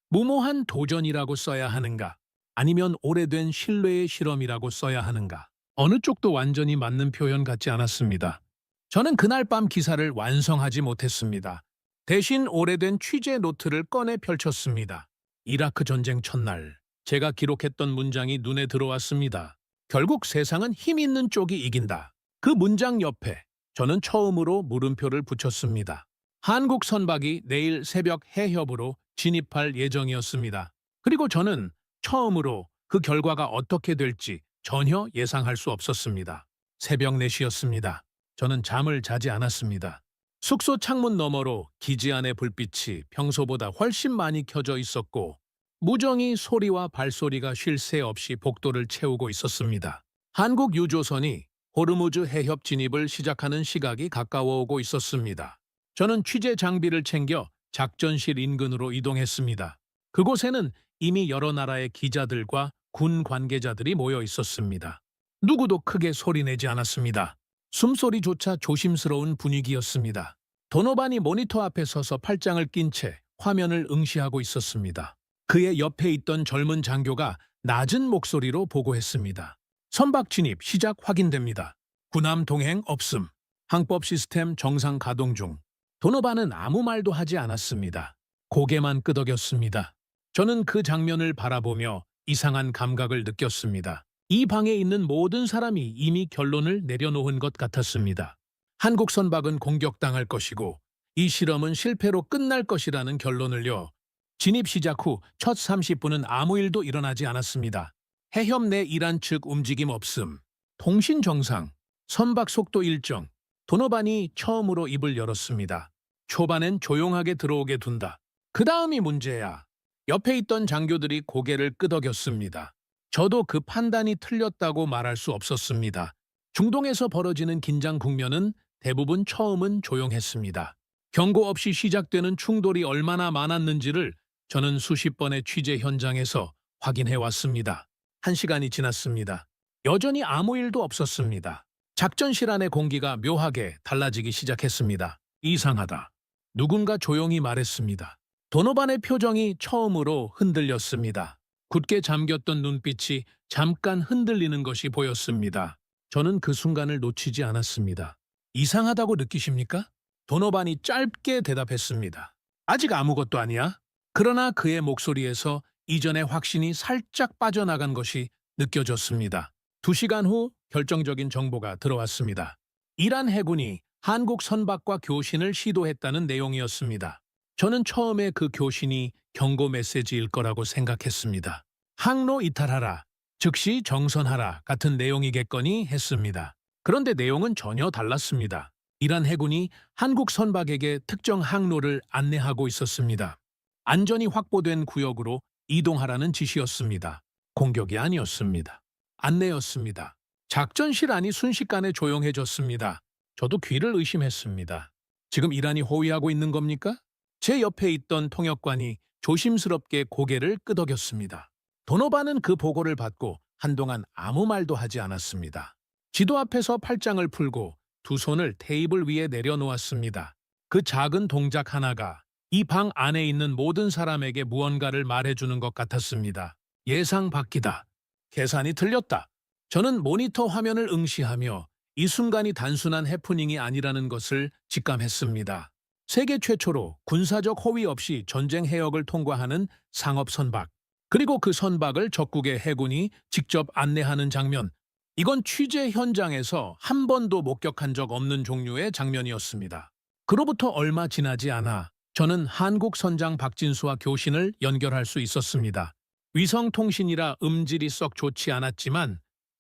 [SPEAKER 1] 무모한 도전이라고 써야 하는가? 아니면 오래된 신뢰의 실험이라고 써야 하는가? 어느 쪽도 완전히 맞는 표현 같지 않았습니다. 저는 그날 밤 기사를 완성하지 못했습니다. 대신 오래된 취재 노트를 꺼내 펼쳤습니다. 이라크 전쟁 첫날 제가 기록했던 문장이 눈에 들어왔습니다. 결국 세상은 힘 있는 쪽이 이긴다. 그 문장 옆에 저는 처음으로 물음표를 붙였습니다. 한국 선박이 내일 새벽 해협으로 진입할 예정이었습니다. 그리고 저는 처음으로 그 결과가 어떻게 될지 전혀 예상할 수 없었습니다. 새벽 4시였습니다. 저는 잠을 자지 않았습니다. 숙소 창문 너머로 기지 안의 불빛이 평소보다 훨씬 많이 켜져 있었고 무정히 소리와 발소리가 쉴 새 없이 복도를 채우고 있었습니다. 한국 유조선이 호르무즈 해협 진입을 시작하는 시각이 가까워오고 있었습니다. 저는 취재 장비를 챙겨 작전실 인근으로 이동했습니다. 그곳에는 이미 여러 나라의 기자들과 군 관계자들이 모여 있었습니다. 누구도 크게 소리내지 않았습니다. 숨소리조차 조심스러운 분위기였습니다. 도노반이 모니터 앞에 서서 팔짱을 낀 채 화면을 응시하고 있었습니다. 그의 옆에 있던 젊은 장교가 낮은 목소리로 보고했습니다. 선박 진입 시작 확인됩니다. 군함 동행 없음. 항법 시스템 정상 가동 중. 도노반은 아무 말도 하지 않았습니다. 고개만 끄덕였습니다. 저는 그 장면을 바라보며 이상한 감각을 느꼈습니다. 이 방에 있는 모든 사람이 이미 결론을 내려놓은 것 같았습니다. 한국 선박은 공격당할 것이고 이 실험은 실패로 끝날 것이라는 결론을요. 진입 시작 후 첫 30분은 아무 일도 일어나지 않았습니다. 해협 내 이란 측 움직임 없음. 통신 정상. 선박 속도 일정. 도노반이 처음으로 입을 열었습니다. 초반엔 조용하게 들어오게 둔다. 그 다음이 문제야. 옆에 있던 장교들이 고개를 끄덕였습니다. 저도 그 판단이 틀렸다고 말할 수 없었습니다. 중동에서 벌어지는 긴장 국면은 대부분 처음은 조용했습니다. 경고 없이 시작되는 충돌이 얼마나 많았는지를 저는 수십 번의 취재 현장에서 확인해 왔습니다. 1시간이 지났습니다. 여전히 아무 일도 없었습니다. 작전실 안의 공기가 묘하게 달라지기 시작했습니다. 이상하다. 누군가 조용히 말했습니다. 도노반의 표정이 처음으로 흔들렸습니다. 굳게 잠겼던 눈빛이 잠깐 흔들리는 것이 보였습니다. 저는 그 순간을 놓치지 않았습니다. 이상하다고 느끼십니까? 도노반이 짧게 대답했습니다. 아직 아무것도 아니야. 그러나 그의 목소리에서 이전의 확신이 살짝 빠져나간 것이 느껴졌습니다. 2시간 후 결정적인 정보가 들어왔습니다. 이란 해군이 한국 선박과 교신을 시도했다는 내용이었습니다. 저는 처음에 그 교신이 경고 메시지일 거라고 생각했습니다. 항로 이탈하라, 즉시 정선하라 같은 내용이겠거니 했습니다. 그런데 내용은 전혀 달랐습니다. 이란 해군이 한국 선박에게 특정 항로를 안내하고 있었습니다. 안전이 확보된 구역으로 이동하라는 지시였습니다. 공격이 아니었습니다. 안내였습니다. 작전실 안이 순식간에 조용해졌습니다. 저도 귀를 의심했습니다. 지금 이란이 호위하고 있는 겁니까? 제 옆에 있던 통역관이 조심스럽게 고개를 끄덕였습니다. 도노반은 그 보고를 받고 한동안 아무 말도 하지 않았습니다. 지도 앞에서 팔짱을 풀고 두 손을 테이블 위에 내려놓았습니다. 그 작은 동작 하나가 이 방 안에 있는 모든 사람에게 무언가를 말해주는 것 같았습니다. 예상 밖이다. 계산이 틀렸다. 저는 모니터 화면을 응시하며 이 순간이 단순한 해프닝이 아니라는 것을 직감했습니다. 세계 최초로 군사적 호위 없이 전쟁 해역을 통과하는 상업 선박, 그리고 그 선박을 적국의 해군이 직접 안내하는 장면, 이건 취재 현장에서 한 번도 목격한 적 없는 종류의 장면이었습니다. 그로부터 얼마 지나지 않아 저는 한국 선장 박진수와 교신을 연결할 수 있었습니다. 위성통신이라 음질이 썩 좋지 않았지만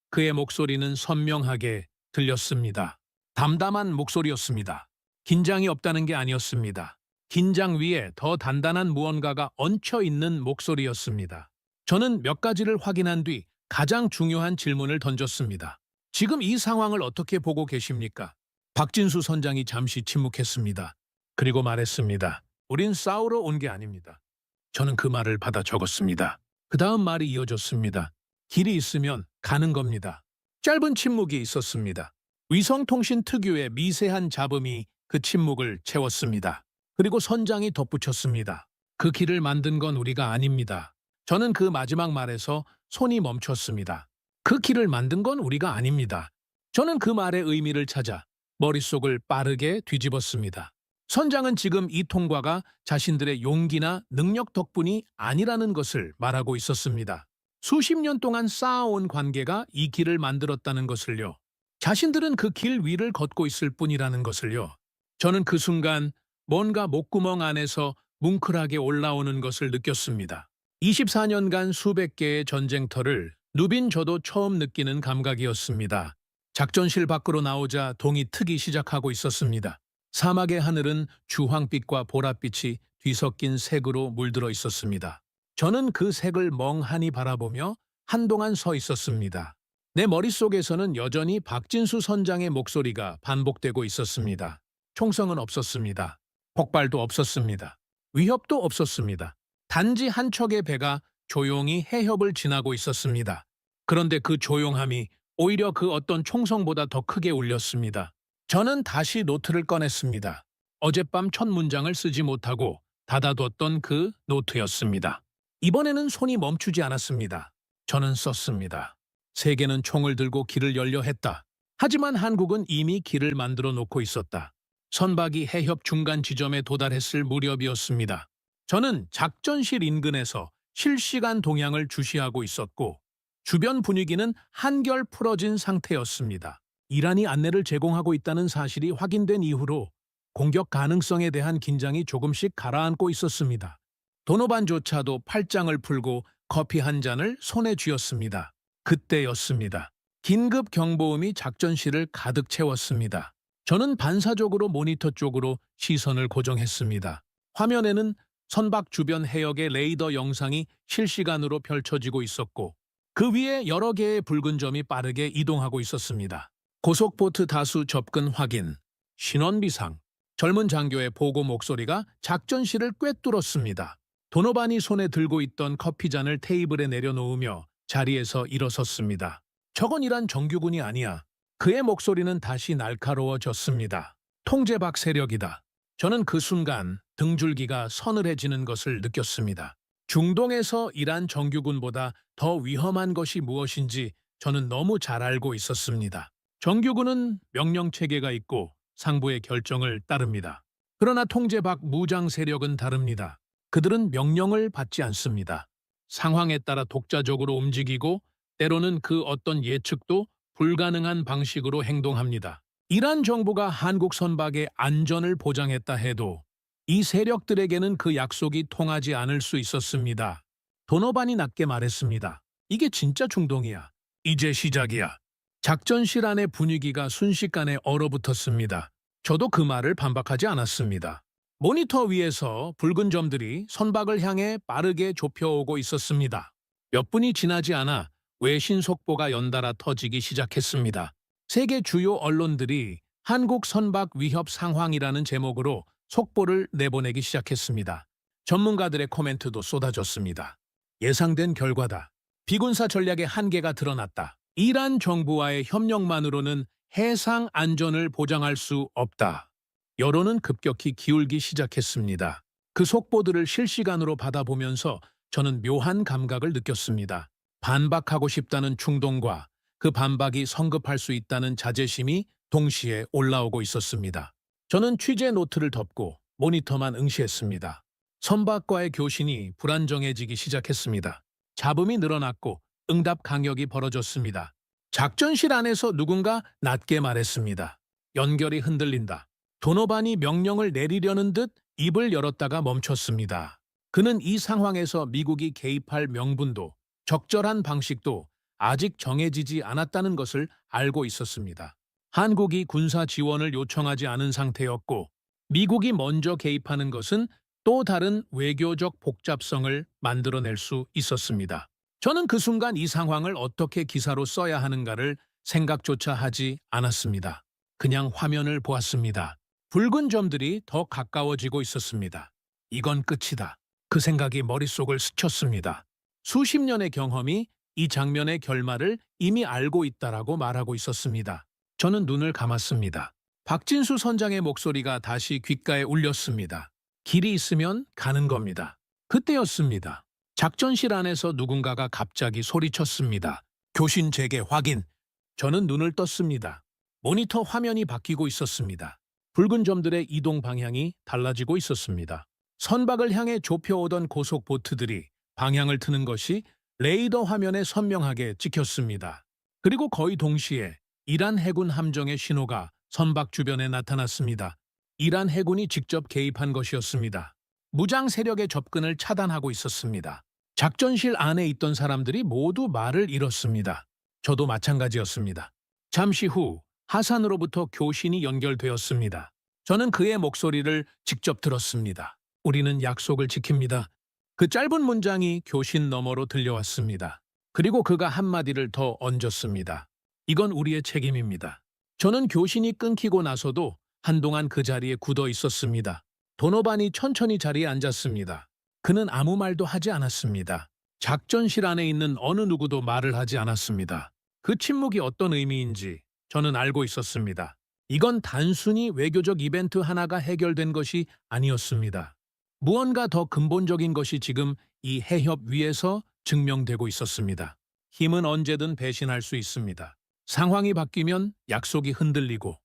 [SPEAKER 1] 그의 목소리는 선명하게 들렸습니다. 담담한 목소리였습니다. 긴장이 없다는 게 아니었습니다. 긴장 위에 더 단단한 무언가가 얹혀 있는 목소리였습니다. 저는 몇 가지를 확인한 뒤 가장 중요한 질문을 던졌습니다. 지금 이 상황을 어떻게 보고 계십니까? 박진수 선장이 잠시 침묵했습니다. 그리고 말했습니다. 우린 싸우러 온 게 아닙니다. 저는 그 말을 받아 적었습니다. 그 다음 말이 이어졌습니다. 길이 있으면 가는 겁니다. 짧은 침묵이 있었습니다. 위성통신 특유의 미세한 잡음이 그 침묵을 채웠습니다. 그리고 선장이 덧붙였습니다. 그 길을 만든 건 우리가 아닙니다. 저는 그 마지막 말에서 손이 멈췄습니다. 그 길을 만든 건 우리가 아닙니다. 저는 그 말의 의미를 찾아 머릿속을 빠르게 뒤집었습니다. 선장은 지금 이 통과가 자신들의 용기나 능력 덕분이 아니라는 것을 말하고 있었습니다. 수십 년 동안 쌓아온 관계가 이 길을 만들었다는 것을요. 자신들은 그 길 위를 걷고 있을 뿐이라는 것을요. 저는 그 순간 뭔가 목구멍 안에서 뭉클하게 올라오는 것을 느꼈습니다. 24년간 수백 개의 전쟁터를 누빈 저도 처음 느끼는 감각이었습니다. 작전실 밖으로 나오자 동이 트기 시작하고 있었습니다. 사막의 하늘은 주황빛과 보랏빛이 뒤섞인 색으로 물들어 있었습니다. 저는 그 색을 멍하니 바라보며 한동안 서 있었습니다. 내 머릿속에서는 여전히 박진수 선장의 목소리가 반복되고 있었습니다. 총성은 없었습니다. 폭발도 없었습니다. 위협도 없었습니다. 단지 한 척의 배가 조용히 해협을 지나고 있었습니다. 그런데 그 조용함이 오히려 그 어떤 총성보다 더 크게 울렸습니다. 저는 다시 노트를 꺼냈습니다. 어젯밤 첫 문장을 쓰지 못하고 닫아뒀던 그 노트였습니다. 이번에는 손이 멈추지 않았습니다. 저는 썼습니다. 세계는 총을 들고 길을 열려 했다. 하지만 한국은 이미 길을 만들어 놓고 있었다. 선박이 해협 중간 지점에 도달했을 무렵이었습니다. 저는 작전실 인근에서 실시간 동향을 주시하고 있었고 주변 분위기는 한결 풀어진 상태였습니다. 이란이 안내를 제공하고 있다는 사실이 확인된 이후로 공격 가능성에 대한 긴장이 조금씩 가라앉고 있었습니다. 도노반조차도 팔짱을 풀고 커피 한 잔을 손에 쥐었습니다. 그때였습니다. 긴급 경보음이 작전실을 가득 채웠습니다. 저는 반사적으로 모니터 쪽으로 시선을 고정했습니다. 화면에는 선박 주변 해역의 레이더 영상이 실시간으로 펼쳐지고 있었고 그 위에 여러 개의 붉은 점이 빠르게 이동하고 있었습니다. 고속보트 다수 접근 확인, 신원 비상, 젊은 장교의 보고 목소리가 작전실을 꿰뚫었습니다. 도노반이 손에 들고 있던 커피잔을 테이블에 내려놓으며 자리에서 일어섰습니다. 저건 이란 정규군이 아니야. 그의 목소리는 다시 날카로워졌습니다. 통제박 세력이다. 저는 그 순간 등줄기가 서늘해지는 것을 느꼈습니다. 중동에서 이란 정규군보다 더 위험한 것이 무엇인지 저는 너무 잘 알고 있었습니다. 정규군은 명령체계가 있고 상부의 결정을 따릅니다. 그러나 통제박 무장 세력은 다릅니다. 그들은 명령을 받지 않습니다. 상황에 따라 독자적으로 움직이고 때로는 그 어떤 예측도 불가능한 방식으로 행동합니다. 이란 정부가 한국 선박의 안전을 보장했다 해도 이 세력들에게는 그 약속이 통하지 않을 수 있었습니다. 도노반이 낮게 말했습니다. 이게 진짜 중동이야. 이제 시작이야. 작전실 안의 분위기가 순식간에 얼어붙었습니다. 저도 그 말을 반박하지 않았습니다. 모니터 위에서 붉은 점들이 선박을 향해 빠르게 좁혀오고 있었습니다. 몇 분이 지나지 않아 외신 속보가 연달아 터지기 시작했습니다. 세계 주요 언론들이 한국 선박 위협 상황이라는 제목으로 속보를 내보내기 시작했습니다. 전문가들의 코멘트도 쏟아졌습니다. 예상된 결과다. 비군사 전략의 한계가 드러났다. 이란 정부와의 협력만으로는 해상 안전을 보장할 수 없다. 여론은 급격히 기울기 시작했습니다. 그 속보들을 실시간으로 받아보면서 저는 묘한 감각을 느꼈습니다. 반박하고 싶다는 충동과 그 반박이 성급할 수 있다는 자제심이 동시에 올라오고 있었습니다. 저는 취재 노트를 덮고 모니터만 응시했습니다. 선박과의 교신이 불안정해지기 시작했습니다. 잡음이 늘어났고 응답 강역이 벌어졌습니다. 작전실 안에서 누군가 낮게 말했습니다. 연결이 흔들린다. 도노반이 명령을 내리려는 듯 입을 열었다가 멈췄습니다. 그는 이 상황에서 미국이 개입할 명분도 적절한 방식도 아직 정해지지 않았다는 것을 알고 있었습니다. 한국이 군사 지원을 요청하지 않은 상태였고 미국이 먼저 개입하는 것은 또 다른 외교적 복잡성을 만들어낼 수 있었습니다. 저는 그 순간 이 상황을 어떻게 기사로 써야 하는가를 생각조차 하지 않았습니다. 그냥 화면을 보았습니다. 붉은 점들이 더 가까워지고 있었습니다. 이건 끝이다. 그 생각이 머릿속을 스쳤습니다. 수십 년의 경험이 이 장면의 결말을 이미 알고 있다라고 말하고 있었습니다. 저는 눈을 감았습니다. 박진수 선장의 목소리가 다시 귓가에 울렸습니다. 길이 있으면 가는 겁니다. 그때였습니다. 작전실 안에서 누군가가 갑자기 소리쳤습니다. 교신 재개 확인. 저는 눈을 떴습니다. 모니터 화면이 바뀌고 있었습니다. 붉은 점들의 이동 방향이 달라지고 있었습니다. 선박을 향해 좁혀오던 고속보트들이 방향을 트는 것이 레이더 화면에 선명하게 찍혔습니다. 그리고 거의 동시에 이란 해군 함정의 신호가 선박 주변에 나타났습니다. 이란 해군이 직접 개입한 것이었습니다. 무장 세력의 접근을 차단하고 있었습니다. 작전실 안에 있던 사람들이 모두 말을 잃었습니다. 저도 마찬가지였습니다. 잠시 후 하산으로부터 교신이 연결되었습니다. 저는 그의 목소리를 직접 들었습니다. 우리는 약속을 지킵니다. 그 짧은 문장이 교신 너머로 들려왔습니다. 그리고 그가 한마디를 더 얹었습니다. 이건 우리의 책임입니다. 저는 교신이 끊기고 나서도 한동안 그 자리에 굳어 있었습니다. 도노반이 천천히 자리에 앉았습니다. 그는 아무 말도 하지 않았습니다. 작전실 안에 있는 어느 누구도 말을 하지 않았습니다. 그 침묵이 어떤 의미인지 저는 알고 있었습니다. 이건 단순히 외교적 이벤트 하나가 해결된 것이 아니었습니다. 무언가 더 근본적인 것이 지금 이 해협 위에서 증명되고 있었습니다. 힘은 언제든 배신할 수 있습니다. 상황이 바뀌면 약속이 흔들리고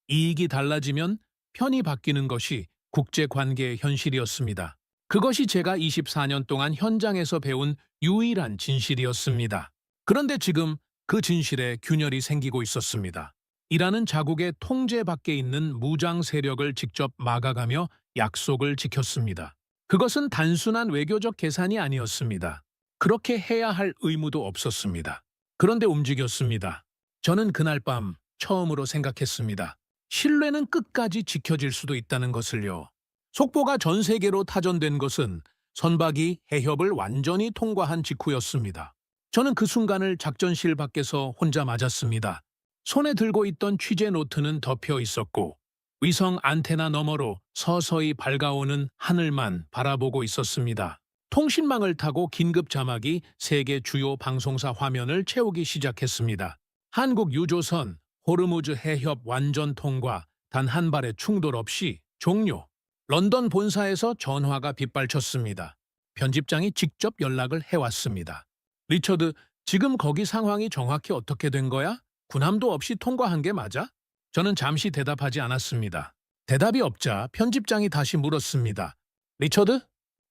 [SPEAKER 1] 이익이 달라지면 편이 바뀌는 것이 국제관계의 현실이었습니다. 그것이 제가 24년 동안 현장에서 배운 유일한 진실이었습니다. 그런데 지금 그 진실에 균열이 생기고 있었습니다. 이라는 자국의 통제 밖에 있는 무장 세력을 직접 막아가며 약속을 지켰습니다. 그것은 단순한 외교적 계산이 아니었습니다. 그렇게 해야 할 의무도 없었습니다. 그런데 움직였습니다. 저는 그날 밤 처음으로 생각했습니다. 신뢰는 끝까지 지켜질 수도 있다는 것을요. 속보가 전 세계로 타전된 것은 선박이 해협을 완전히 통과한 직후였습니다. 저는 그 순간을 작전실 밖에서 혼자 맞았습니다. 손에 들고 있던 취재 노트는 덮여 있었고 위성 안테나 너머로 서서히 밝아오는 하늘만 바라보고 있었습니다. 통신망을 타고 긴급 자막이 세계 주요 방송사 화면을 채우기 시작했습니다. 한국 유조선 호르무즈 해협 완전 통과, 단 한 발의 충돌 없이 종료. 런던 본사에서 전화가 빗발쳤습니다. 편집장이 직접 연락을 해왔습니다. 리처드, 지금 거기 상황이 정확히 어떻게 된 거야? 군함도 없이 통과한 게 맞아? 저는 잠시 대답하지 않았습니다. 대답이 없자 편집장이 다시 물었습니다. 리처드?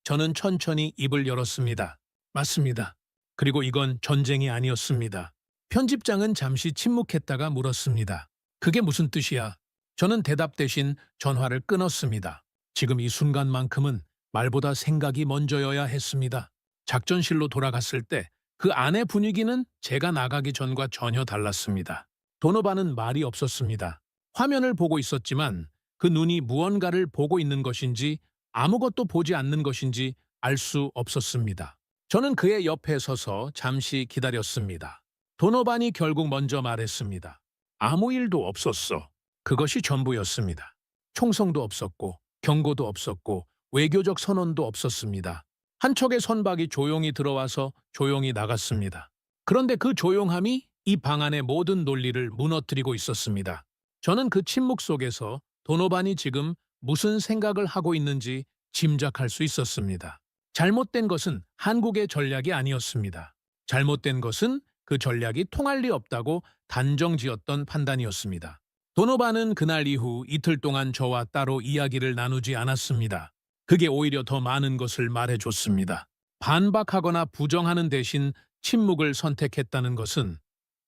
[SPEAKER 1] 저는 천천히 입을 열었습니다. 맞습니다. 그리고 이건 전쟁이 아니었습니다. 편집장은 잠시 침묵했다가 물었습니다. 그게 무슨 뜻이야? 저는 대답 대신 전화를 끊었습니다. 지금 이 순간만큼은 말보다 생각이 먼저여야 했습니다. 작전실로 돌아갔을 때 그 안의 분위기는 제가 나가기 전과 전혀 달랐습니다. 도노반은 말이 없었습니다. 화면을 보고 있었지만 그 눈이 무언가를 보고 있는 것인지 아무것도 보지 않는 것인지 알 수 없었습니다. 저는 그의 옆에 서서 잠시 기다렸습니다. 도노반이 결국 먼저 말했습니다. 아무 일도 없었어. 그것이 전부였습니다. 총성도 없었고 경고도 없었고 외교적 선언도 없었습니다. 한 척의 선박이 조용히 들어와서 조용히 나갔습니다. 그런데 그 조용함이 이 방 안의 모든 논리를 무너뜨리고 있었습니다. 저는 그 침묵 속에서 도노반이 지금 무슨 생각을 하고 있는지 짐작할 수 있었습니다. 잘못된 것은 한국의 전략이 아니었습니다. 잘못된 것은 그 전략이 통할 리 없다고 단정지었던 판단이었습니다. 도노반은 그날 이후 이틀 동안 저와 따로 이야기를 나누지 않았습니다. 그게 오히려 더 많은 것을 말해줬습니다. 반박하거나 부정하는 대신 침묵을 선택했다는 것은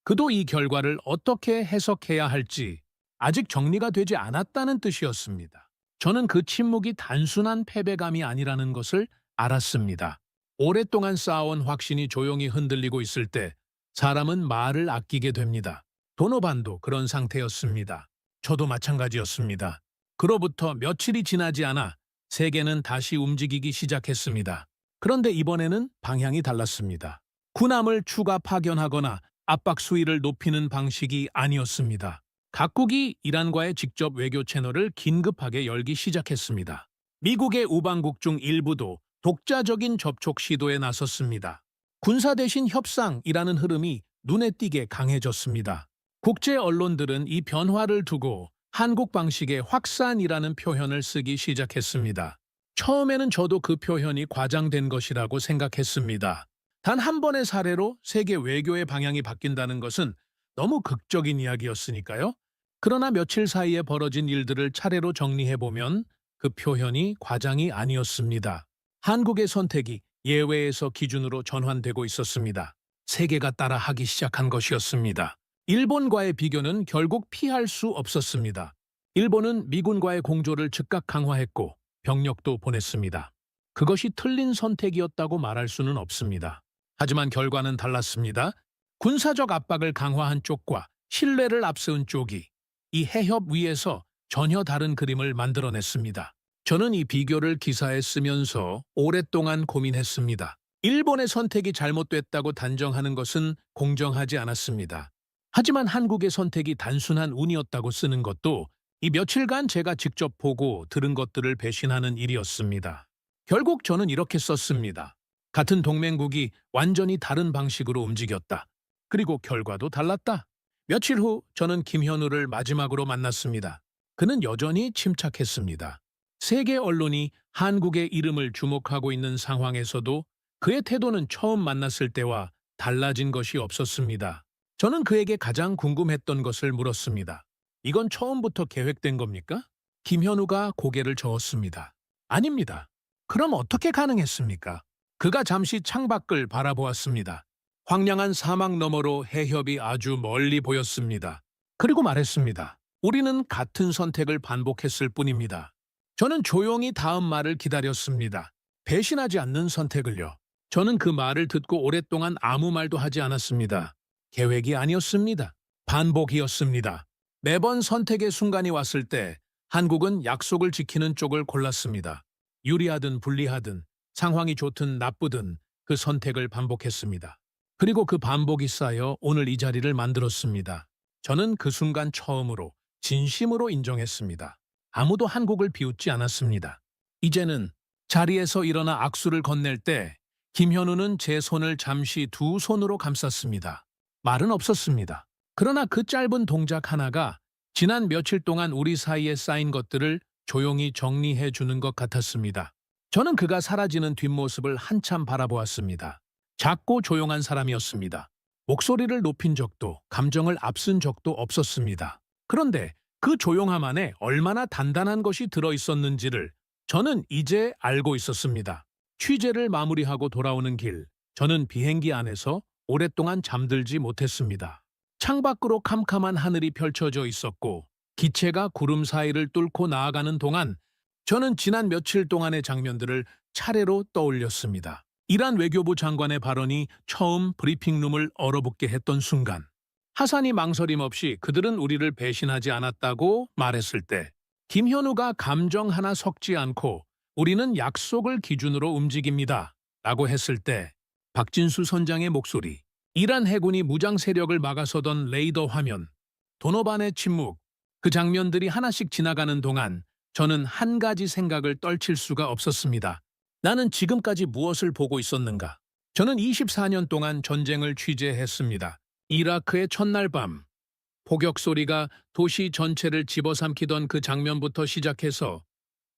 [SPEAKER 1] 그도 이 결과를 어떻게 해석해야 할지 아직 정리가 되지 않았다는 뜻이었습니다. 저는 그 침묵이 단순한 패배감이 아니라는 것을 알았습니다. 오랫동안 쌓아온 확신이 조용히 흔들리고 있을 때 사람은 말을 아끼게 됩니다. 도노반도 그런 상태였습니다. 저도 마찬가지였습니다. 그로부터 며칠이 지나지 않아 세계는 다시 움직이기 시작했습니다. 그런데 이번에는 방향이 달랐습니다. 군함을 추가 파견하거나 압박 수위를 높이는 방식이 아니었습니다. 각국이 이란과의 직접 외교 채널을 긴급하게 열기 시작했습니다. 미국의 우방국 중 일부도 독자적인 접촉 시도에 나섰습니다. 군사 대신 협상이라는 흐름이 눈에 띄게 강해졌습니다. 국제 언론들은 이 변화를 두고 한국 방식의 확산이라는 표현을 쓰기 시작했습니다. 처음에는 저도 그 표현이 과장된 것이라고 생각했습니다. 단 한 번의 사례로 세계 외교의 방향이 바뀐다는 것은 너무 극적인 이야기였으니까요. 그러나 며칠 사이에 벌어진 일들을 차례로 정리해보면 그 표현이 과장이 아니었습니다. 한국의 선택이 예외에서 기준으로 전환되고 있었습니다. 세계가 따라 하기 시작한 것이었습니다. 일본과의 비교는 결국 피할 수 없었습니다. 일본은 미군과의 공조를 즉각 강화했고 병력도 보냈습니다. 그것이 틀린 선택이었다고 말할 수는 없습니다. 하지만 결과는 달랐습니다. 군사적 압박을 강화한 쪽과 신뢰를 앞세운 쪽이 이 해협 위에서 전혀 다른 그림을 만들어냈습니다. 저는 이 비교를 기사에 쓰면서 오랫동안 고민했습니다. 일본의 선택이 잘못됐다고 단정하는 것은 공정하지 않았습니다. 하지만 한국의 선택이 단순한 운이었다고 쓰는 것도 이 며칠간 제가 직접 보고 들은 것들을 배신하는 일이었습니다. 결국 저는 이렇게 썼습니다. 같은 동맹국이 완전히 다른 방식으로 움직였다. 그리고 결과도 달랐다. 며칠 후 저는 김현우를 마지막으로 만났습니다. 그는 여전히 침착했습니다. 세계 언론이 한국의 이름을 주목하고 있는 상황에서도 그의 태도는 처음 만났을 때와 달라진 것이 없었습니다. 저는 그에게 가장 궁금했던 것을 물었습니다. 이건 처음부터 계획된 겁니까? 김현우가 고개를 저었습니다. 아닙니다. 그럼 어떻게 가능했습니까? 그가 잠시 창밖을 바라보았습니다. 황량한 사막 너머로 해협이 아주 멀리 보였습니다. 그리고 말했습니다. 우리는 같은 선택을 반복했을 뿐입니다. 저는 조용히 다음 말을 기다렸습니다. 배신하지 않는 선택을요. 저는 그 말을 듣고 오랫동안 아무 말도 하지 않았습니다. 계획이 아니었습니다. 반복이었습니다. 매번 선택의 순간이 왔을 때 한국은 약속을 지키는 쪽을 골랐습니다. 유리하든 불리하든 상황이 좋든 나쁘든 그 선택을 반복했습니다. 그리고 그 반복이 쌓여 오늘 이 자리를 만들었습니다. 저는 그 순간 처음으로 진심으로 인정했습니다. 아무도 한국을 비웃지 않았습니다. 이제는 자리에서 일어나 악수를 건넬 때 김현우는 제 손을 잠시 두 손으로 감쌌습니다. 말은 없었습니다. 그러나 그 짧은 동작 하나가 지난 며칠 동안 우리 사이에 쌓인 것들을 조용히 정리해 주는 것 같았습니다. 저는 그가 사라지는 뒷모습을 한참 바라보았습니다. 작고 조용한 사람이었습니다. 목소리를 높인 적도 감정을 앞쓴 적도 없었습니다. 그런데 그 조용함 안에 얼마나 단단한 것이 들어있었는지를 저는 이제 알고 있었습니다. 취재를 마무리하고 돌아오는 길, 저는 비행기 안에서 오랫동안 잠들지 못했습니다. 창밖으로 캄캄한 하늘이 펼쳐져 있었고 기체가 구름 사이를 뚫고 나아가는 동안 저는 지난 며칠 동안의 장면들을 차례로 떠올렸습니다. 이란 외교부 장관의 발언이 처음 브리핑룸을 얼어붙게 했던 순간, 하산이 망설임 없이 그들은 우리를 배신하지 않았다고 말했을 때, 김현우가 감정 하나 섞지 않고 우리는 약속을 기준으로 움직입니다 라고 했을 때, 박진수 선장의 목소리, 이란 해군이 무장 세력을 막아서던 레이더 화면, 도노반의 침묵, 그 장면들이 하나씩 지나가는 동안 저는 한 가지 생각을 떨칠 수가 없었습니다. 나는 지금까지 무엇을 보고 있었는가? 저는 24년 동안 전쟁을 취재했습니다. 이라크의 첫날 밤, 포격 소리가 도시 전체를 집어삼키던 그 장면부터 시작해서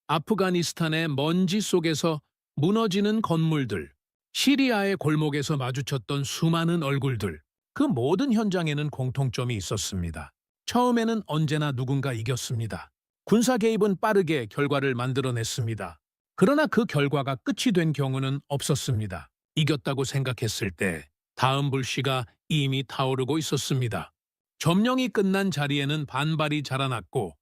[SPEAKER 1] 아프가니스탄의 먼지 속에서 무너지는 건물들, 시리아의 골목에서 마주쳤던 수많은 얼굴들, 그 모든 현장에는 공통점이 있었습니다. 처음에는 언제나 누군가 이겼습니다. 군사 개입은 빠르게 결과를 만들어냈습니다. 그러나 그 결과가 끝이 된 경우는 없었습니다. 이겼다고 생각했을 때 다음 불씨가 이미 타오르고 있었습니다. 점령이 끝난 자리에는 반발이 자라났고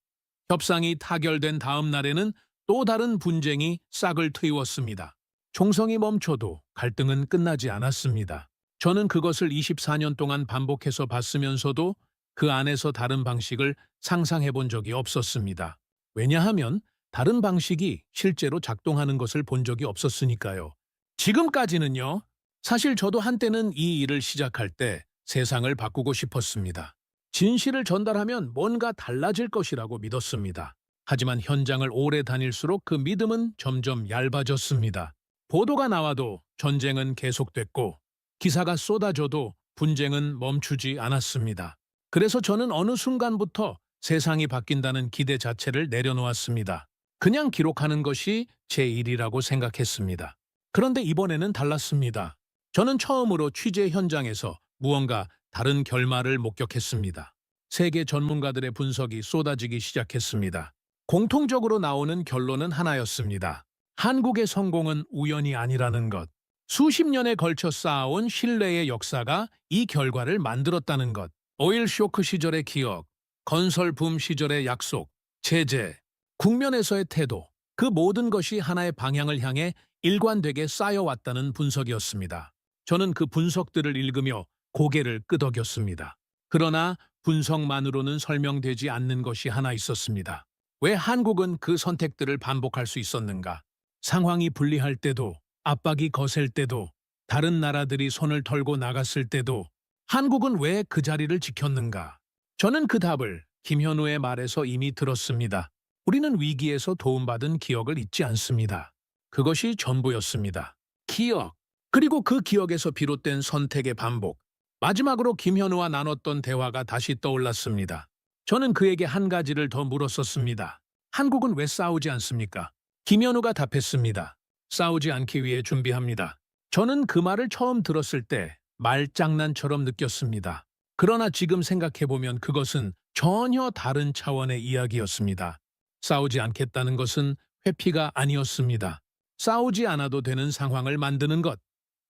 [SPEAKER 1] 협상이 타결된 다음 날에는 또 다른 분쟁이 싹을 트이웠습니다. 총성이 멈춰도 갈등은 끝나지 않았습니다. 저는 그것을 24년 동안 반복해서 봤으면서도 그 안에서 다른 방식을 상상해 본 적이 없었습니다. 왜냐하면 다른 방식이 실제로 작동하는 것을 본 적이 없었으니까요. 지금까지는요. 사실 저도 한때는 이 일을 시작할 때 세상을 바꾸고 싶었습니다. 진실을 전달하면 뭔가 달라질 것이라고 믿었습니다. 하지만 현장을 오래 다닐수록 그 믿음은 점점 얇아졌습니다. 보도가 나와도 전쟁은 계속됐고 기사가 쏟아져도 분쟁은 멈추지 않았습니다. 그래서 저는 어느 순간부터 세상이 바뀐다는 기대 자체를 내려놓았습니다. 그냥 기록하는 것이 제 일이라고 생각했습니다. 그런데 이번에는 달랐습니다. 저는 처음으로 취재 현장에서 무언가 다른 결말을 목격했습니다. 세계 전문가들의 분석이 쏟아지기 시작했습니다. 공통적으로 나오는 결론은 하나였습니다. 한국의 성공은 우연이 아니라는 것. 수십 년에 걸쳐 쌓아온 신뢰의 역사가 이 결과를 만들었다는 것. 오일 쇼크 시절의 기억, 건설 붐 시절의 약속, 제재, 국면에서의 태도, 그 모든 것이 하나의 방향을 향해 일관되게 쌓여왔다는 분석이었습니다. 저는 그 분석들을 읽으며 고개를 끄덕였습니다. 그러나 분석만으로는 설명되지 않는 것이 하나 있었습니다. 왜 한국은 그 선택들을 반복할 수 있었는가? 상황이 불리할 때도, 압박이 거셀 때도, 다른 나라들이 손을 털고 나갔을 때도 한국은 왜 그 자리를 지켰는가? 저는 그 답을 김현우의 말에서 이미 들었습니다. 우리는 위기에서 도움받은 기억을 잊지 않습니다. 그것이 전부였습니다. 기억, 그리고 그 기억에서 비롯된 선택의 반복. 마지막으로 김현우와 나눴던 대화가 다시 떠올랐습니다. 저는 그에게 한 가지를 더 물었었습니다. 한국은 왜 싸우지 않습니까? 김현우가 답했습니다. 싸우지 않기 위해 준비합니다. 저는 그 말을 처음 들었을 때 말장난처럼 느꼈습니다. 그러나 지금 생각해보면 그것은 전혀 다른 차원의 이야기였습니다. 싸우지 않겠다는 것은 회피가 아니었습니다. 싸우지 않아도 되는 상황을 만드는 것.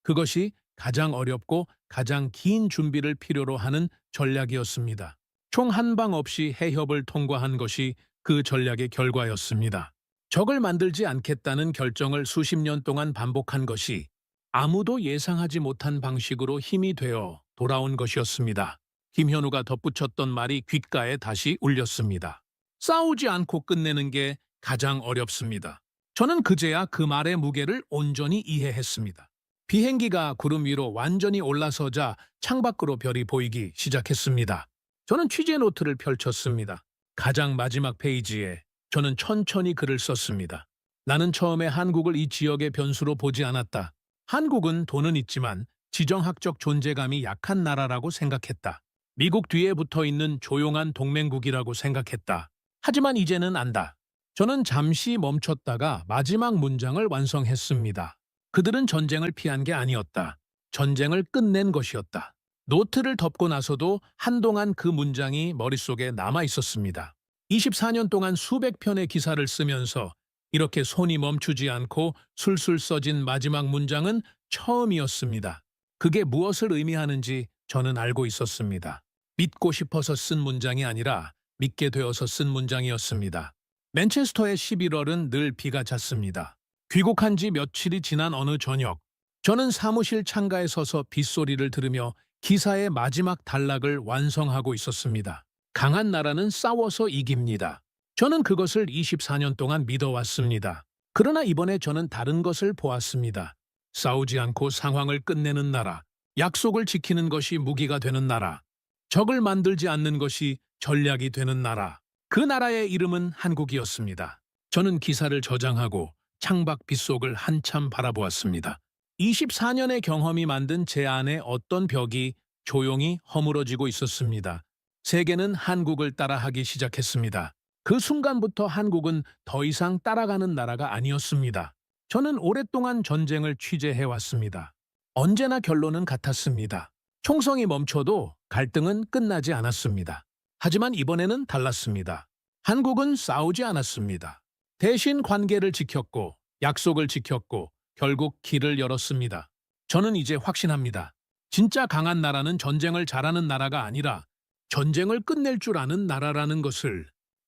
[SPEAKER 1] 그것이 가장 어렵고 가장 긴 준비를 필요로 하는 전략이었습니다. 총 한 방 없이 해협을 통과한 것이 그 전략의 결과였습니다. 적을 만들지 않겠다는 결정을 수십 년 동안 반복한 것이 아무도 예상하지 못한 방식으로 힘이 되어 돌아온 것이었습니다. 김현우가 덧붙였던 말이 귓가에 다시 울렸습니다. 싸우지 않고 끝내는 게 가장 어렵습니다. 저는 그제야 그 말의 무게를 온전히 이해했습니다. 비행기가 구름 위로 완전히 올라서자 창밖으로 별이 보이기 시작했습니다. 저는 취재 노트를 펼쳤습니다. 가장 마지막 페이지에 저는 천천히 글을 썼습니다. 나는 처음에 한국을 이 지역의 변수로 보지 않았다. 한국은 돈은 있지만 지정학적 존재감이 약한 나라라고 생각했다. 미국 뒤에 붙어 있는 조용한 동맹국이라고 생각했다. 하지만 이제는 안다. 저는 잠시 멈췄다가 마지막 문장을 완성했습니다. 그들은 전쟁을 피한 게 아니었다. 전쟁을 끝낸 것이었다. 노트를 덮고 나서도 한동안 그 문장이 머릿속에 남아 있었습니다. 24년 동안 수백 편의 기사를 쓰면서 이렇게 손이 멈추지 않고 술술 써진 마지막 문장은 처음이었습니다. 그게 무엇을 의미하는지 저는 알고 있었습니다. 믿고 싶어서 쓴 문장이 아니라 믿게 되어서 쓴 문장이었습니다. 맨체스터의 11월은 늘 비가 잤습니다. 귀국한 지 며칠이 지난 어느 저녁, 저는 사무실 창가에 서서 빗소리를 들으며 기사의 마지막 단락을 완성하고 있었습니다. 강한 나라는 싸워서 이깁니다. 저는 그것을 24년 동안 믿어왔습니다. 그러나 이번에 저는 다른 것을 보았습니다. 싸우지 않고 상황을 끝내는 나라, 약속을 지키는 것이 무기가 되는 나라, 적을 만들지 않는 것이 전략이 되는 나라. 그 나라의 이름은 한국이었습니다. 저는 기사를 저장하고 창밖 빗속을 한참 바라보았습니다. 24년의 경험이 만든 제 안에 어떤 벽이 조용히 허물어지고 있었습니다. 세계는 한국을 따라하기 시작했습니다. 그 순간부터 한국은 더 이상 따라가는 나라가 아니었습니다. 저는 오랫동안 전쟁을 취재해왔습니다. 언제나 결론은 같았습니다. 총성이 멈춰도 갈등은 끝나지 않았습니다. 하지만 이번에는 달랐습니다. 한국은 싸우지 않았습니다. 대신 관계를 지켰고 약속을 지켰고 결국 길을 열었습니다. 저는 이제 확신합니다. 진짜 강한 나라는 전쟁을 잘하는 나라가 아니라 전쟁을 끝낼 줄 아는 나라라는 것을.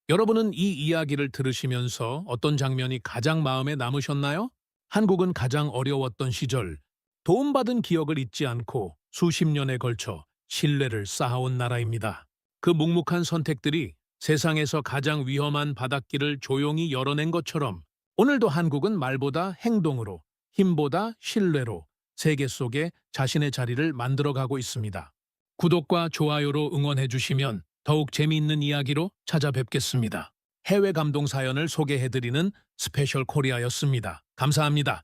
[SPEAKER 1] 여러분은 이 이야기를 들으시면서 어떤 장면이 가장 마음에 남으셨나요? 한국은 가장 어려웠던 시절, 도움받은 기억을 잊지 않고 수십 년에 걸쳐 신뢰를 쌓아온 나라입니다. 그 묵묵한 선택들이 세상에서 가장 위험한 바닷길을 조용히 열어낸 것처럼 오늘도 한국은 말보다 행동으로, 힘보다 신뢰로 세계 속에 자신의 자리를 만들어가고 있습니다. 구독과 좋아요로 응원해 주시면 더욱 재미있는 이야기로 찾아뵙겠습니다. 해외 감동 사연을 소개해드리는 스페셜 코리아였습니다. 감사합니다.